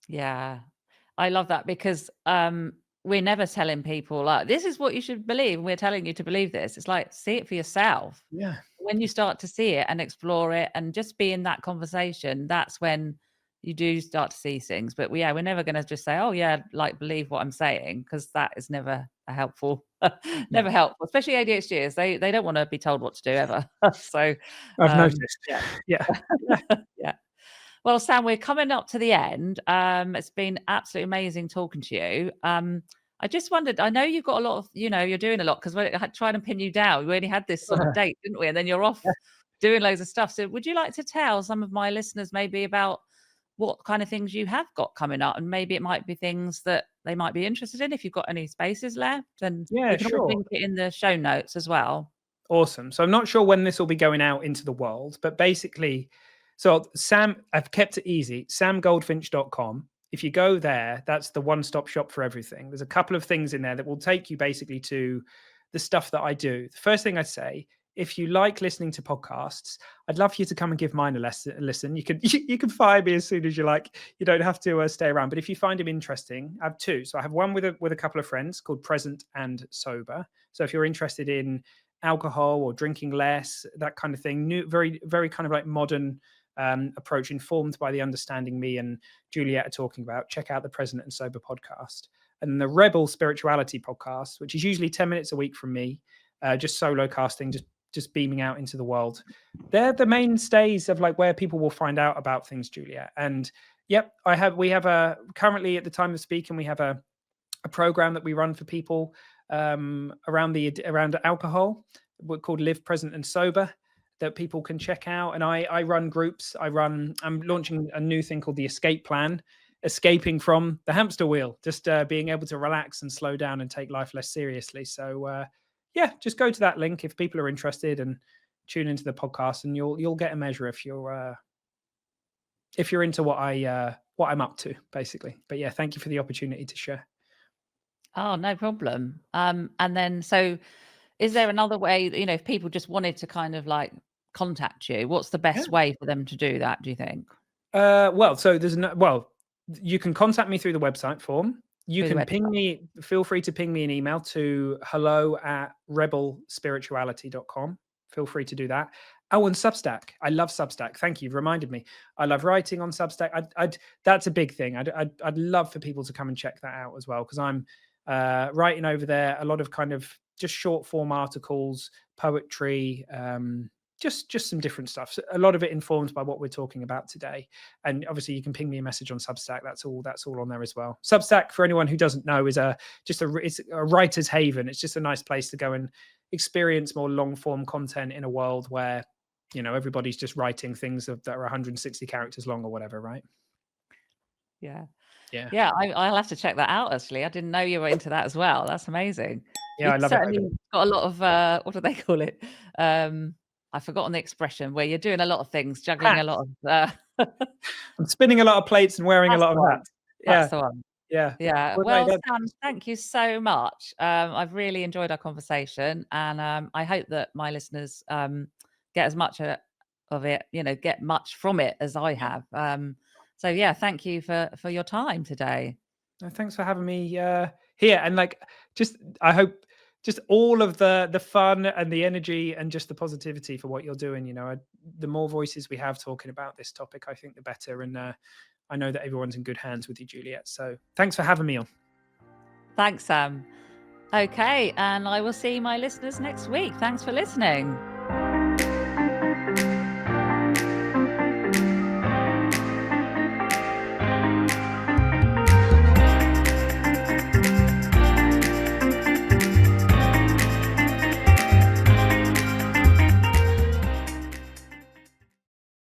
Speaker 1: Yeah. I love that because we're never telling people like this is what you should believe. We're telling you to believe this. It's like see it for yourself.
Speaker 2: Yeah.
Speaker 1: When you start to see it and explore it and just be in that conversation, that's when you do start to see things. But we're never going to just say, oh yeah, like believe what I'm saying, because that is never a helpful,
Speaker 2: No,
Speaker 1: never helpful, especially ADHDers. They don't want to be told what to do ever. So
Speaker 2: I've noticed.
Speaker 1: yeah.
Speaker 2: Yeah. Yeah.
Speaker 1: Yeah. Well, Sam, we're coming up to the end. It's been absolutely amazing talking to you. I just wondered, I know you've got a lot of, you're doing a lot because we're trying to pin you down. We only had this sort of date, didn't we? And then you're off doing loads of stuff. So would you like to tell some of my listeners maybe about what kind of things you have got coming up? And maybe it might be things that they might be interested in if you've got any spaces left. And
Speaker 2: Yeah,
Speaker 1: we can always
Speaker 2: sure.
Speaker 1: link it in the show notes as well.
Speaker 2: Awesome. So I'm not sure when this will be going out into the world, but basically, so Sam, I've kept it easy, samgoldfinch.com. If you go there, that's the one-stop shop for everything. There's a couple of things in there that will take you basically to the stuff that I do. The first thing I'd say, if you like listening to podcasts, I'd love for you to come and give mine a listen. You can fire me as soon as you like. You don't have to stay around. But if you find him interesting, I have 2. So I have one with a couple of friends called Present and Sober. So if you're interested in alcohol or drinking less, that kind of thing, new, very, very kind of like modern approach, informed by the understanding me and Juliet are talking about, check out the Present and Sober podcast. And the Rebel Spirituality podcast, which is usually 10 minutes a week from me, just solo casting, just beaming out into the world. They're the mainstays of like where people will find out about things, Juliet. And yep, we have a, currently at the time of speaking, we have a program that we run for people around alcohol, called Live Present and Sober, that people can check out. And I run groups. I'm launching a new thing called the Escape Plan, escaping from the hamster wheel, just being able to relax and slow down and take life less seriously. So yeah, just go to that link if people are interested and tune into the podcast, and you'll get a measure if you're into what I'm up to, basically. But yeah, thank you for the opportunity to share.
Speaker 1: Oh, no problem. And then, so is there another way, if people just wanted to kind of like contact you, what's the best way for them to do that, do you think?
Speaker 2: Well, so you can contact me through the website form. You
Speaker 1: Through the
Speaker 2: can feel free to ping me an email to hello@rebelspirituality.com. Feel free to do that. Oh, and Substack. I love Substack. Thank you. You've reminded me. I love writing on Substack. That's a big thing. I'd love for people to come and check that out as well, because I'm writing over there a lot of kind of just short form articles, poetry, just some different stuff. So a lot of it informed by what we're talking about today. And obviously, you can ping me a message on Substack. That's all on there as well. Substack, for anyone who doesn't know, is it's a writer's haven. It's just a nice place to go and experience more long form content in a world where everybody's just writing things that are 160 characters long or whatever, right?
Speaker 1: Yeah.
Speaker 2: Yeah.
Speaker 1: I'll have to check that out. Actually, I didn't know you were into that as well. That's amazing.
Speaker 2: Yeah, I love
Speaker 1: certainly
Speaker 2: it.
Speaker 1: Got a lot of what do they call it? I've forgotten the expression where you're doing a lot of things, juggling a lot of.
Speaker 2: I'm spinning a lot of plates and wearing a lot of hats.
Speaker 1: That's the one.
Speaker 2: Yeah.
Speaker 1: Yeah.
Speaker 2: Well,
Speaker 1: Well, Sam, thank you so much. I've really enjoyed our conversation, and I hope that my listeners get as much of it, get much from it as I have. So yeah, thank you for your time today.
Speaker 2: Thanks for having me here. And I hope just all of the fun and the energy and just the positivity for what you're doing. The more voices we have talking about this topic, I think the better. And I know that everyone's in good hands with you, Juliet. So thanks for having me on.
Speaker 1: Thanks, Sam. Okay, and I will see my listeners next week. Thanks for listening.